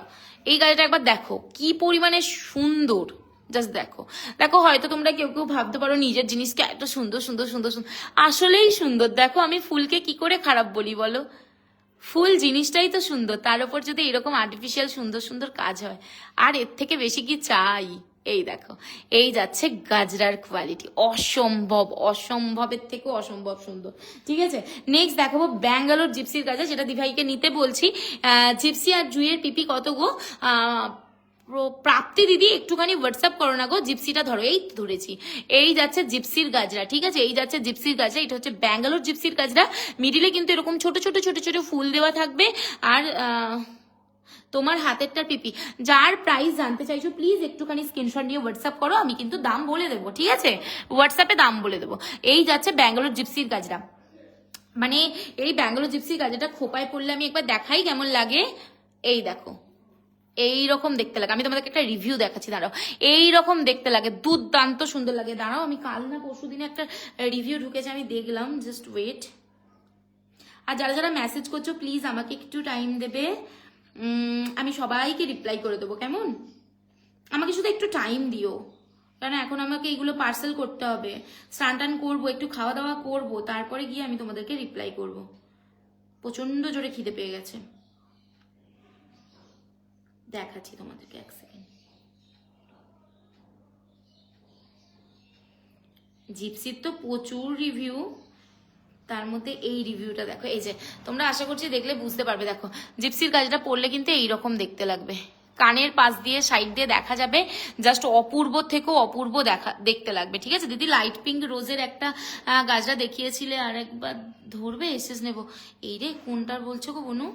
এই গাছটা একবার দেখো কি পরিমাণে সুন্দর, জাস্ট দেখো। দেখো হয়তো তোমরা কেউ কেউ ভাবতে পারো নিজের জিনিসকে এত সুন্দর সুন্দর সুন্দর সুন্দর, আসলেই সুন্দর। দেখো আমি ফুলকে কি করে খারাপ বলি বলো, ফুল জিনিসটাই তো সুন্দর, তার উপর যদি এরকম আর্টিফিশিয়াল সুন্দর সুন্দর কাজ হয়, আর এর থেকে বেশি কি চাই। এই দেখো, এই যাচ্ছে গাজরার কোয়ালিটি, অসম্ভব, অসম্ভবের থেকেও অসম্ভব সুন্দর, ঠিক আছে। নেক্সট দেখাবো ব্যাঙ্গালোর জিপসির গাজরা, যেটা দিভাইকে নিতে বলছি। জিপসি আর জুইয়ের পিপি কত গো, প্রাপ্তি দিদি একটুখানি হোয়াটসঅ্যাপ করো না গো, জিপসিটা ধরো, এই ধরেছি। এই যাচ্ছে জিপসির গাজরা, ঠিক আছে, এই যাচ্ছে জিপসির গাজরা, এটা হচ্ছে ব্যাঙ্গালোর জিপসির গাজরা। মিডিলে কিন্তু এরকম ছোট ছোট ছোট ছোট ফুল দেওয়া থাকবে। আর তোমার হাতেরটার পিপি। যার প্রাইস জানতে চাইছো প্লিজ একটুখানি স্ক্রিনশট নিয়ে হোয়াটসঅ্যাপ করো, আমি কিন্তু দাম বলে দেবো, ঠিক আছে, হোয়াটসঅ্যাপে দাম বলে দেবো। এই যাচ্ছে ব্যাঙ্গালোর জিপসির গাজরা, মানে এই ব্যাঙ্গালোর জিপসির গাজরাটা খোপায় পড়লে আমি একবার দেখাই কেমন লাগে। এই দেখো, এইরকম দেখতে লাগে, আমি তোমাদেরকে একটা রিভিউ দেখাচ্ছি, দাঁড়াও, এইরকম দেখতে লাগে, দুর্দান্ত সুন্দর লাগে। দাঁড়াও, আমি কাল না পরশু দিনে একটা রিভিউ ঢুকেছে, আমি দেখলাম, জাস্ট ওয়েট। আর যারা যারা মেসেজ করছো প্লিজ আমাকে একটু টাইম দেবে, আমি সবাইকে রিপ্লাই করে দেবো, কেমন? আমাকে শুধু একটু টাইম দিও, কারণ এখন আমাকে এইগুলো পার্সেল করতে হবে, স্নান টান করবো, একটু খাওয়া দাওয়া করবো, তারপরে গিয়ে আমি তোমাদেরকে রিপ্লাই করব। প্রচন্ড জোরে খিদে পেয়ে গেছে, দেখাচ্ছি তোমাদেরকে, এক সেকেন্ড। জিপসির তো প্রচুর রিভিউ, তার মধ্যে এই রিভিউটা দেখো, এই যে তোমরা আশা করছি দেখলে বুঝতে পারবে। দেখো জিপসির কাজটা পরলে কিন্তু এইরকম দেখতে লাগবে, কানের পাশ দিয়ে সাইড দিয়ে দেখা যাবে, জাস্ট অপূর্ব থেকেও অপূর্ব দেখতে লাগবে, ঠিক আছে দিদি। লাইট পিঙ্ক রোজের একটা গাজরা দেখিয়েছিলে, আর একবার ধরবে, এসেস নেবো। এই রে, কোনটার বলছো গো বনু?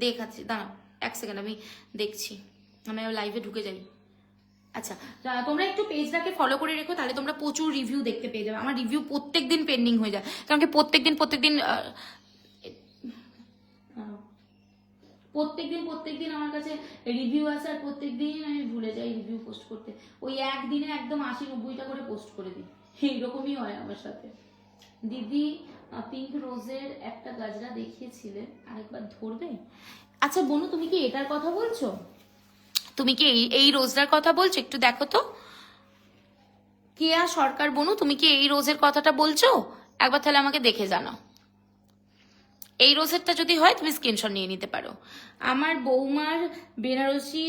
দেখাচ্ছি, দাঁড়াও এক সেকেন্ড, আমি দেখছি, আমি লাইভে ঢুকে যাই। আচ্ছা, তোমরা একটু পেজটাকে ফলো করে রেখো, তাহলে তোমরা প্রচুর রিভিউ দেখতে পেয়ে যাবে। আমার রিভিউ প্রত্যেকদিন পেন্ডিং হয়ে যায়, কারণ কি প্রত্যেকদিন আমার কাছে রিভিউ আসে, আর প্রত্যেকদিন আমি ভুলে যাই রিভিউ পোস্ট করতে। ওই একদিনে একদম 80-90টা করে পোস্ট করে দিই, এইরকমই হয় আমার সাথে। দিদি পিঙ্ক রোজের একটা গাজরা দেখিয়েছিলে, আরেকবার ধরবে? আচ্ছা বনু, তুমি কি এটার কথা বলছো? তুমি কি এই রোজটার কথা বলছো? একটু দেখো তো, কেয়া সরকার বনু, তুমি কি এই রোজের কথাটা বলছো? একবার তাহলে আমাকে দেখে জানাও। এই রোজেরটা যদি হয় তুমি স্ক্রিনশট নিয়ে নিতে পারো। আমার বৌমার বেনারসি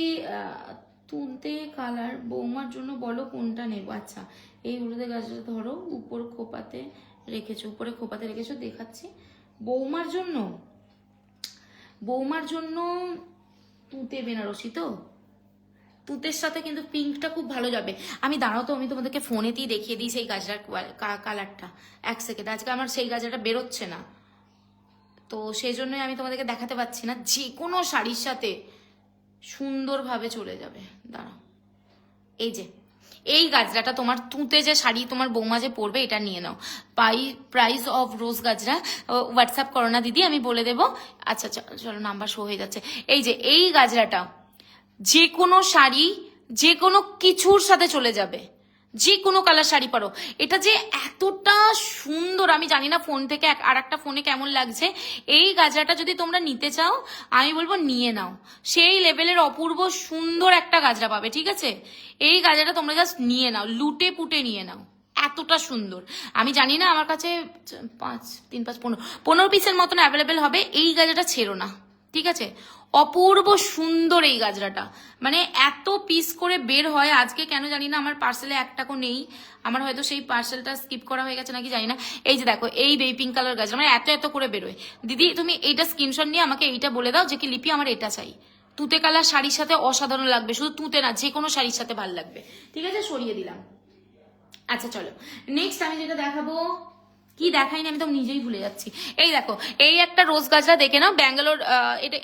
তুলতে কালার, বৌমার জন্য বলো কোনটা নেবো। আচ্ছা, এই হলুদের গাছটা ধরো, উপরে খোপাতে রেখেছো, দেখাচ্ছি। বৌমার জন্য তুঁতে বেনারসি, তো তুঁতের সাথে কিন্তু পিঙ্কটা খুব ভালো যাবে। আমি দাঁড়াও তো, আমি তোমাদেরকে ফোনেতেই দেখিয়ে দিই সেই গাজরার কালারটা, এক সেকেন্ড। আজকে আমার সেই গাজরাটা বেরোচ্ছে না, তো সেই জন্যই আমি তোমাদেরকে দেখাতে পাচ্ছি না। যে কোনো শাড়ির সাথে সুন্দরভাবে চলে যাবে, দাঁড়াও। এই যে এই গাজরাটা, তোমার তুঁতে যে শাড়ি তোমার বৌমা যে পরবে, এটা নিয়ে নাও। প্রাইস অফ রোজ গাজরা হোয়াটসঅ্যাপ করো না দিদি, আমি বলে দেবো। আচ্ছা চলো, নাম্বার শো হয়ে যাচ্ছে। এই যে এই গাজরাটা যে কোনো শাড়ি, যে কোনো কিছুর সাথে চলে যাবে, যে কোনো কালার শাড়ি পরো। এটা যে এতটা সুন্দর, আমি জানি না ফোন থেকে আর একটা ফোনে কেমন লাগছে। এই গাজরাটা যদি তোমরা নিতে চাও, আমি বলবো নিয়ে নাও, সেই লেভেলের অপূর্ব সুন্দর একটা গাজরা পাবে, ঠিক আছে। এই গাজরাটা তোমরা জাস্ট নিয়ে নাও, লুটে পুটে নিয়ে নাও, এতটা সুন্দর। আমি জানি না, আমার কাছে 15 পিসের মতন অ্যাভেলেবেল হবে। এই গাজরাটা ছেড়ো না, ঠিক আছে। অপূর্ব সুন্দর এই গাজরাটা, মানে এত পিস করে বের হয়। আজকে কেন জানি না আমার পার্সেলে একটাকও নেই, আমার হয়তো সেই পার্সেলটা স্কিপ করা হয়ে গেছে নাকি জানি না। এই যে দেখো, এই পিঙ্ক কালার গাজরা, মানে এত করে বেরোয়। দিদি তুমি এইটা স্ক্রিনশট নিয়ে আমাকে এইটা বলে দাও যে কি লিপি আমার এটা চাই। তুঁতে কালার শাড়ির সাথে অসাধারণ লাগবে, শুধু তুঁতে না, যে কোনো শাড়ির সাথে ভালো লাগবে, ঠিক আছে। সরিয়ে দিলাম। আচ্ছা চলো, নেক্সট আমি যেটা দেখাবো, কি দেখাইনি আমি তো নিজেই ভুলে যাচ্ছি। এই দেখো, এই একটা রোজ গাজরা দেখে নাও, ব্যাঙ্গালোর,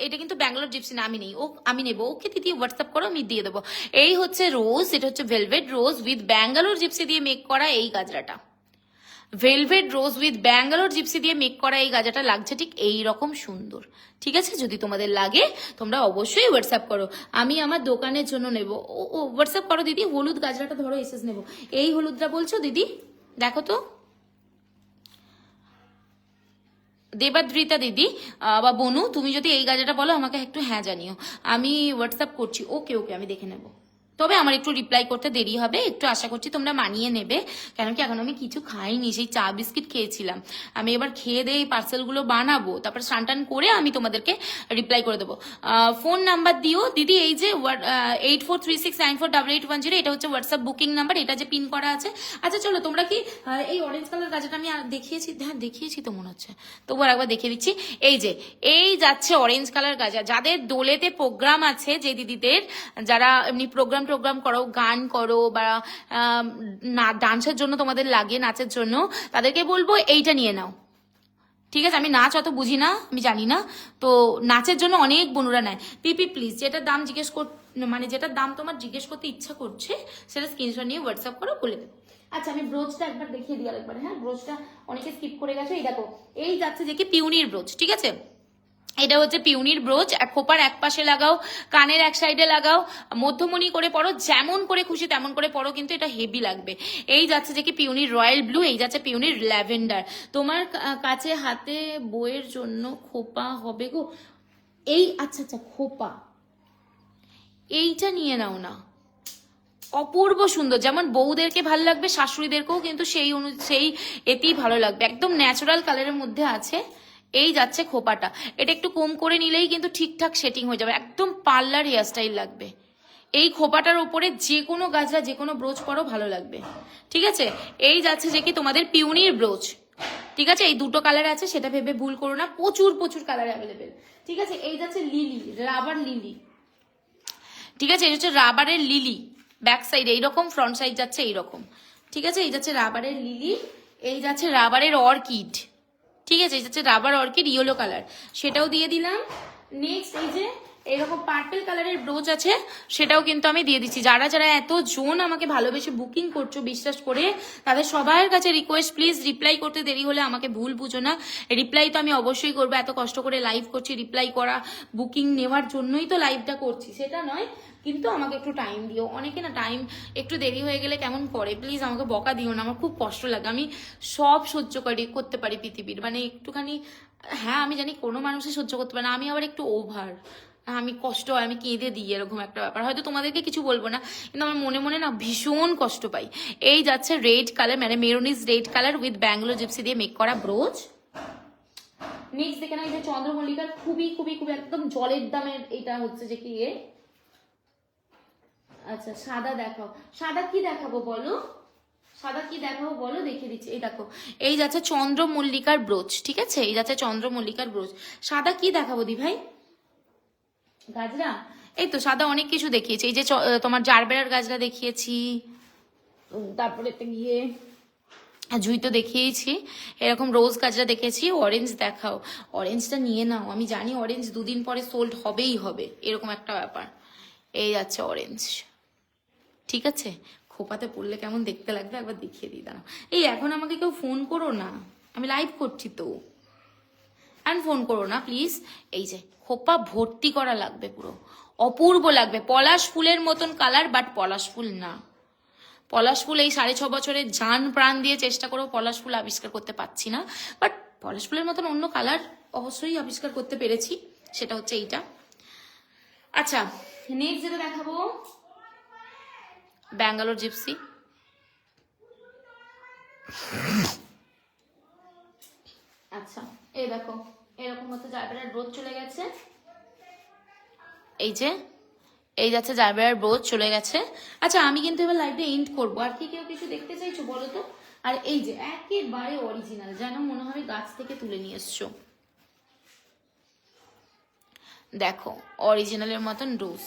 এটা কিন্তু ব্যাঙ্গালোর জিপসি না, আমি নেই, আমি নেবো। ওকে দিদি হোয়াটসঅ্যাপ করো, আমি দিয়ে দেবো। এই হচ্ছে রোজ, এটা হচ্ছে velvet rose with Bangalore gypsy দিয়ে মেক করা এই গাজরাটা। Velvet rose with Bangalore gypsy দিয়ে মেক করা এই গাজরাটা লাগছে ঠিক এই রকম সুন্দর, ঠিক আছে। যদি তোমাদের লাগে তোমরা অবশ্যই হোয়াটসঅ্যাপ করো, আমি আমার দোকানের জন্য নেবো। ও হোয়াটসঅ্যাপ করো দিদি। হলুদ গাজরাটা ধরো, এসেস নেবো। এই হলুদটা বলছো দিদি, দেখো তো। দেবাদ্রিতা দিদি বা বনু, তুমি যদি এই গাজরাটা বলো আমাকে একটু হ্যাঁ জানিও, আমি হোয়াটসঅ্যাপ করছি। ওকে আমি দেখে নেব। তবে আমার একটু রিপ্লাই করতে দেরি হবে, একটু আশা করছি তোমরা মানিয়ে নেবে, কেন কি এখন আমি কিছু খাইনি, সেই চা বিস্কিট খেয়েছিলাম। আমি এবার খেয়ে দিয়ে এই পার্সেলগুলো বানাবো, তারপর স্নান টান করে আমি তোমাদেরকে রিপ্লাই করে দেবো। ফোন নাম্বার দিও দিদি, এই যে 8436948810, এটা হচ্ছে হোয়াটসঅ্যাপ বুকিং নাম্বার, এটা যে পিন করা আছে। আচ্ছা চলো, তোমরা কি এই অরেঞ্জ কালার গাছটা আমি দেখিয়েছি, হ্যাঁ দেখিয়েছি তো মনে হচ্ছে, তবু একবার দেখিয়ে দিচ্ছি। এই যাচ্ছে অরেঞ্জ কালার গাজা, যাদের দোলেতে প্রোগ্রাম আছে, যে দিদিদের যারা এমনি প্রোগ্রাম করো, গান করো বা না ডান্সের জন্য তোমাদের লাগে, নাচের জন্য, তাদেরকে বলবো এইটা নিয়ে নাও। ঠিক আছে, আমি নাচ অত বুঝি না, আমি জানি না, তো নাচের জন্য অনেক বোনরা নেয়। পিপি প্লিজ, যেটার দাম জিজ্ঞেস মানে যেটার দাম তোমার জিজ্ঞেস করতে ইচ্ছা করছে সেটা স্ক্রিনশট নিয়ে হোয়াটসঅ্যাপ করো, বলে দেবে। আচ্ছা আমি ব্রোচটা একবার দেখিয়ে দিই আরেকবার। হ্যাঁ, ব্রোচটা অনেকে স্কিপ করে গেছে। এই দেখো, এই যাচ্ছে যে কি পিউনির ব্রোচ, ঠিক আছে, এটা হচ্ছে পিউনির ব্রোচ। খোপার এক পাশে লাগাও, কানের এক সাইডে লাগাও, মধ্যমণি করে পরো, যেমন করে খুশি তেমন করে পরো, কিন্তু এটা হেভি লাগবে। এই যাচ্ছে যে কি পিউনির রয়্যাল ব্লু, এই যাচ্ছে পিউনির ল্যাভেন্ডার। তোমার কাছে হাতে বইয়ের জন্য খোপা হবে গো, এই আচ্ছা খোপা এইটা নিয়ে নাও না, অপূর্ব সুন্দর, যেমন বউদেরকে ভালো লাগবে শাশুড়িদেরকেও কিন্তু সেই এতেই ভালো লাগবে, একদম ন্যাচারাল কালারের মধ্যে আছে। এই যাচ্ছে খোপাটা, এটা একটু কম করে নিলেই কিন্তু ঠিকঠাক সেটিং হয়ে যাবে, একদম পার্লার হেয়ারস্টাইল লাগবে। এই খোপাটার উপরে যে কোনো গাজরা যে কোনো ব্রোচ পরো ভালো লাগবে, ঠিক আছে। এই যাচ্ছে যে কি তোমাদের পিউনির ব্রোচ, ঠিক আছে, এই দুটো কালার আছে, সেটা ভেবে ভুল করো না, প্রচুর প্রচুর কালার অ্যাভেলেবেল, ঠিক আছে। এই যাচ্ছে লিলি, রাবার লিলি, ঠিক আছে, এই হচ্ছে রাবারের লিলি, ব্যাক সাইড এইরকম, ফ্রন্ট সাইড যাচ্ছে এইরকম, ঠিক আছে। এই যাচ্ছে রাবারের লিলি, এই যাচ্ছে রাবারের অর্কিড, ঠিক আছে, এই যাচ্ছে রাবার অর্কিড ইয়েলো কালার, সেটাও দিয়ে দিলাম। নেক্সট এই যে এরকম পার্পল কালারের ব্রোচ আছে, সেটাও কিন্তু আমি দিয়ে দিচ্ছি। যারা যারা এতজন আমাকে ভালোবেসে বুকিং করছো বিশ্বাস করে, তাদের সবার কাছে রিকোয়েস্ট, প্লিজ রিপ্লাই করতে দেরি হলে আমাকে ভুল বুঝো না, রিপ্লাই তো আমি অবশ্যই করবো, এত কষ্ট করে লাইভ করছি, রিপ্লাই করা বুকিং নেওয়ার জন্যই তো লাইভটা করছি, সেটা নয়, কিন্তু আমাকে একটু টাইম দিও। অনেকে না টাইম একটু দেরি হয়ে গেলে কেমন করে, প্লিজ আমাকে বকা দিও না, আমার খুব কষ্ট লাগে, আমি সব সহ্য করতে পারি পৃথিবীর, মানে একটুখানি, হ্যাঁ আমি জানি কোনো মানুষই সহ্য করতে পারে না, আমি আবার একটু ওভার, আমি কষ্ট হয়, আমি কেঁদে দিই, এরকম একটা ব্যাপার। হয়তো তোমাদেরকে কিছু বলবো না, কিন্তু আমার মনে মনে না ভীষণ কষ্ট পাই। এই যাচ্ছে রেড কালার, মানে maroonish red colour with Bangalore gypsy দিয়ে মেক করা ব্রোচ। নেক্সট দেখে না, এই যে চন্দ্রমল্লিকার খুবই খুবই খুবই একদম জলের দামের, এটা হচ্ছে যে কি আচ্ছা সাদা দেখাও, সাদা কি দেখাবো বলো, সাদা কি দেখাবো বলো, দেখিয়ে দিচ্ছি। এই দেখো, এই যাচ্ছে চন্দ্রমল্লিকার ব্রোচ, ঠিক আছে, এই যাচ্ছে চন্দ্রমল্লিকার ব্রোচ। সাদা কি দেখাবো দি ভাই, গাজরা, এই তো সাদা অনেক কিছু দেখিয়েছি, এই যে তোমার জারবেরার গাজরা দেখিয়েছি, তারপরে গিয়ে জুই তো দেখিয়েছি, এরকম রোজ গাজরা দেখেছি, অরেঞ্জ দেখাও, অরেঞ্জটা নিয়ে নাও, আমি জানি অরেঞ্জ দুদিন পরে সোল্ড হবেই হবে, এরকম একটা ব্যাপার। এই যাচ্ছে অরেঞ্জ, ঠিক আছে, খোপাতে পড়লে কেমন দেখতে লাগবে একবার দেখিয়ে দিই, দাঁড়াও। এই এখন আমাকে কেউ ফোন করো না, আমি লাইভ করছি তো, আর ফোন করো না প্লিজ। এই যে খোপা ভর্তি করা লাগবে, পুরো অপূর্ব লাগবে, পলাশ ফুলের মতন কালার, বাট পলাশ ফুল না। পলাশ ফুল এই 6.5 বছরের জান প্রাণ দিয়ে চেষ্টা করেও পলাশ ফুল আবিষ্কার করতে পারছি না, বাট পলাশ ফুলের মতন অন্য কালার অবশ্যই আবিষ্কার করতে পেরেছি, সেটা হচ্ছে এইটা। আচ্ছা নেক্সট যেটা দেখাবো, ব্যাঙ্গালোর জিপসি, আচ্ছা এই দেখো এরকম হচ্ছে জারবেরার ব্রোচ চলে গেছে, এই যে এই যাচ্ছে জারবেরার ব্রোচ চলে গেছে। আচ্ছা আমি কিন্তু এবার লাইভটা এন্ড করবো, আর কি কেউ কিছু দেখতে চাইছো বলো তো। আর এই যে একেবারে অরিজিনাল, যেন মনে হবে গাছ থেকে তুলে নিয়ে এসছো, দেখো অরিজিনালের মতন রোজ।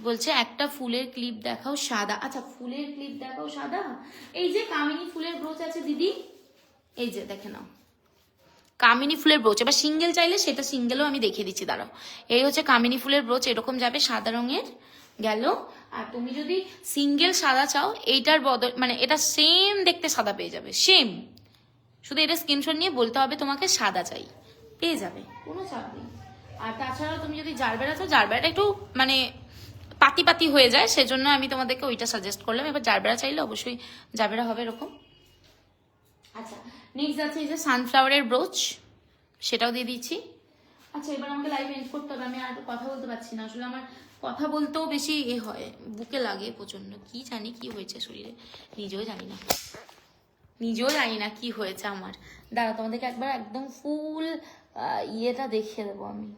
বলছে একটা ফুলের ক্লিপ দেখাও সাদা, আচ্ছা ফুলের ক্লিপ দেখাও সাদা। এই যে কামিনী ফুলের ব্রোচ আছে দিদি, এই যে দেখে নাও কামিনী ফুলের ব্রোচ, এবার সিঙ্গেল চাইলে সেটা সিঙ্গেলও আমি দেখিয়ে দিচ্ছি, দাঁড়াও। এই হচ্ছে কামিনী ফুলের ব্রোচ, এরকম যাবে সাদা রঙের গেল। আর তুমি যদি সিঙ্গেল সাদা চাও, এইটার বদল মানে এটা সেম দেখতে সাদা পেয়ে যাবে, সেম, শুধু এটা স্ক্রিনশট নিয়ে বলতে হবে তোমাকে সাদা চাই, পেয়ে যাবে, কোনো চাপ নেই। আর তাছাড়াও তুমি যদি জারবেরা চাও, জারবেরাটা একটু মানে পাতি পাতি হয়ে যায়, সেজন্য আমি তোমাদেরকে ওইটা সাজেস্ট করলাম। এবার জারবেরা চাইলে অবশ্যই জারবেরা হবে এরকম। আচ্ছা নেক্সট আছে এই যে সানফ্লাওয়ারের ব্রোচ, সেটাও দিয়ে দিচ্ছি। আচ্ছা এবার আমাকে লাইভ এন্ড করতে হবে, আমি আর কথা বলতে পারছি না আসলে, আমার কথা বলতেও বেশি হয়, বুকে লাগে প্রচন্ড, কি জানি কি হয়েছে শরীরে, নিজেও জানি না কি হয়েছে আমার। দাঁড়া, তোমাদেরকে একবার একদম ফুল ইয়েটা দেখিয়ে দেবো আমি।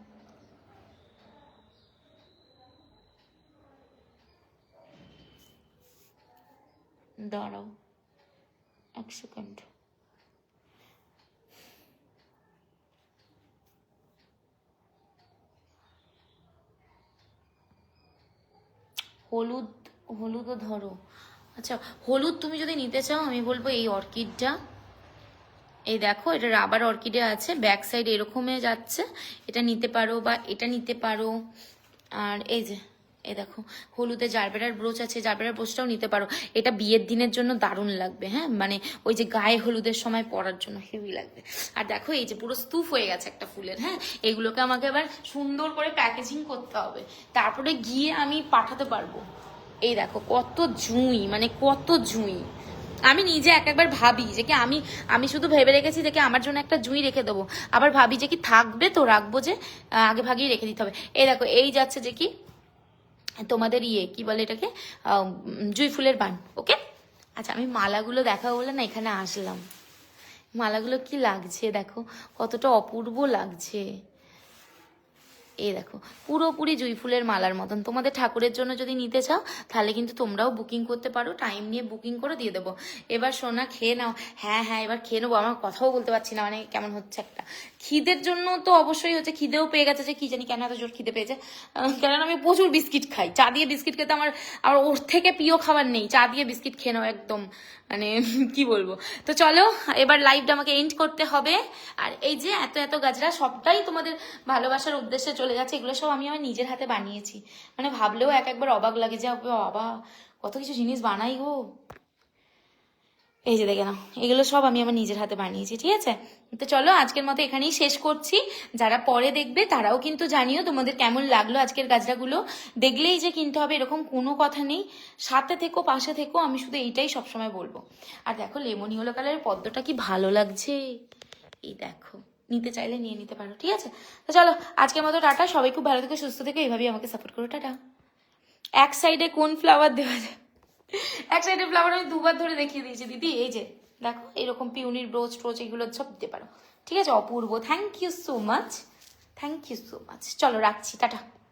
দাঁড়াও 1 সেকেন্ড। হলুদও ধরো। আচ্ছা, হলুদ তুমি যদি নিতে চাও আমি বলবো এই অর্কিডটা, এই দেখো এটা রাবার অর্কিডে আছে, ব্যাক সাইড এরকমই যাচ্ছে, এটা নিতে পারো বা এটা নিতে পারো। আর এই যে এই দেখো হলুদে জারবেরার ব্রোচ আছে, জারবেরার ব্রোচটাও নিতে পারো। এটা বিয়ের দিনের জন্য দারুণ লাগবে, হ্যাঁ, মানে ওই যে গায়ে হলুদের সময় পরার জন্য হেভি লাগবে। আর দেখো এই যে পুরো স্তূপ হয়ে গেছে একটা ফুলের, হ্যাঁ, এগুলোকে আমাকে এবার সুন্দর করে প্যাকেজিং করতে হবে, তারপরে গিয়ে আমি পাঠাতে পারবো। এই দেখো কত জুঁই, মানে কত জুঁই। আমি নিজে একবার ভাবি যে কি আমি শুধু ভেবে রেখেছি যে কি আমার জন্য একটা জুঁই রেখে দেবো, আবার ভাবি যে কি থাকবে তো রাখবো, যে আগে ভাগেই রেখে দিতে হবে। এই দেখো এই যাচ্ছে যে কি তোমাদের কি বলে এটাকে, জুঁই ফুলের বান। ওকে, আচ্ছা আমি মালাগুলো দেখাবো বলে না এখানে আসলাম। মালাগুলো কি লাগছে দেখো, কতটা অপূর্ব লাগছে। এই দেখো পুরোপুরি জুঁই ফুলের মালার মতন। তোমাদের ঠাকুরের জন্য যদি নিতে চাও তাহলে কিন্তু তোমরাও বুকিং করতে পারো, টাইম নিয়ে বুকিং করে দিয়ে দেবো। এবার সোনা খেয়ে নাও। হ্যাঁ হ্যাঁ এবার খেয়ে নেবো, আমার কথাও বলতে পারছি না, মানে কেমন হচ্ছে একটা। খিদের জন্য তো অবশ্যই হচ্ছে, খিদেও পেয়ে গেছে, যে কি জানি কেন এত জোর খিদে পেয়েছে। কারণ আমি প্রচুর বিস্কিট খাই, চা দিয়ে বিস্কিট খেতে আমার ওর থেকে প্রিয় খাবার নেই। চা দিয়ে বিস্কিট খেয়ে নাও একদম, মানে কি বলবো। তো চলো এবার লাইভটা আমাকে এন্ড করতে হবে। আর এই যে এত এত গাজরা সবটাই তোমাদের ভালোবাসার উদ্দেশ্যে চলে যাচ্ছে, এগুলো সব আমি আমার নিজের হাতে বানিয়েছি, মানে ভাবলেও একবার অবাক লাগে যে বাবা কত কিছু জিনিস বানাই গো। এই যে দেখে নাও, এগুলো সব আমি আমার নিজের হাতে বানিয়েছি, ঠিক আছে। তো চলো আজকের মতো এখানেই শেষ করছি। যারা পরে দেখবে তারাও কিন্তু জানিও তোমাদের কেমন লাগলো আজকের গাজরাগুলো। দেখলেই যে কিনতে হবে এরকম কোনো কথা নেই, সাথে থেকো পাশে থেকো, আমি শুধু এইটাই সবসময় বলবো। আর দেখো লেমন ইয়েলো কালারের পদ্মটা কি ভালো লাগছে, এই দেখো, নিতে চাইলে নিয়ে নিতে পারো, ঠিক আছে। তো চলো আজকের মতো টাটা, সবাই খুব ভালো থেকো, সুস্থ থেকো, এইভাবেই আমাকে সাপোর্ট করো, টাটা। এক সাইডে কোন ফ্লাওয়ার দেওয়া যায়, এক সাইডে ফ্লাওয়ার আমি 2বার ধরে দেখিয়ে দিয়েছি দিদি। এই যে দেখো এরকম পিউনির ব্রোচ ট্রোচ এগুলো সব দিতে পারো, ঠিক আছে। Apurba, thank you so much, thank you so much. চলো রাখছি, টাটা।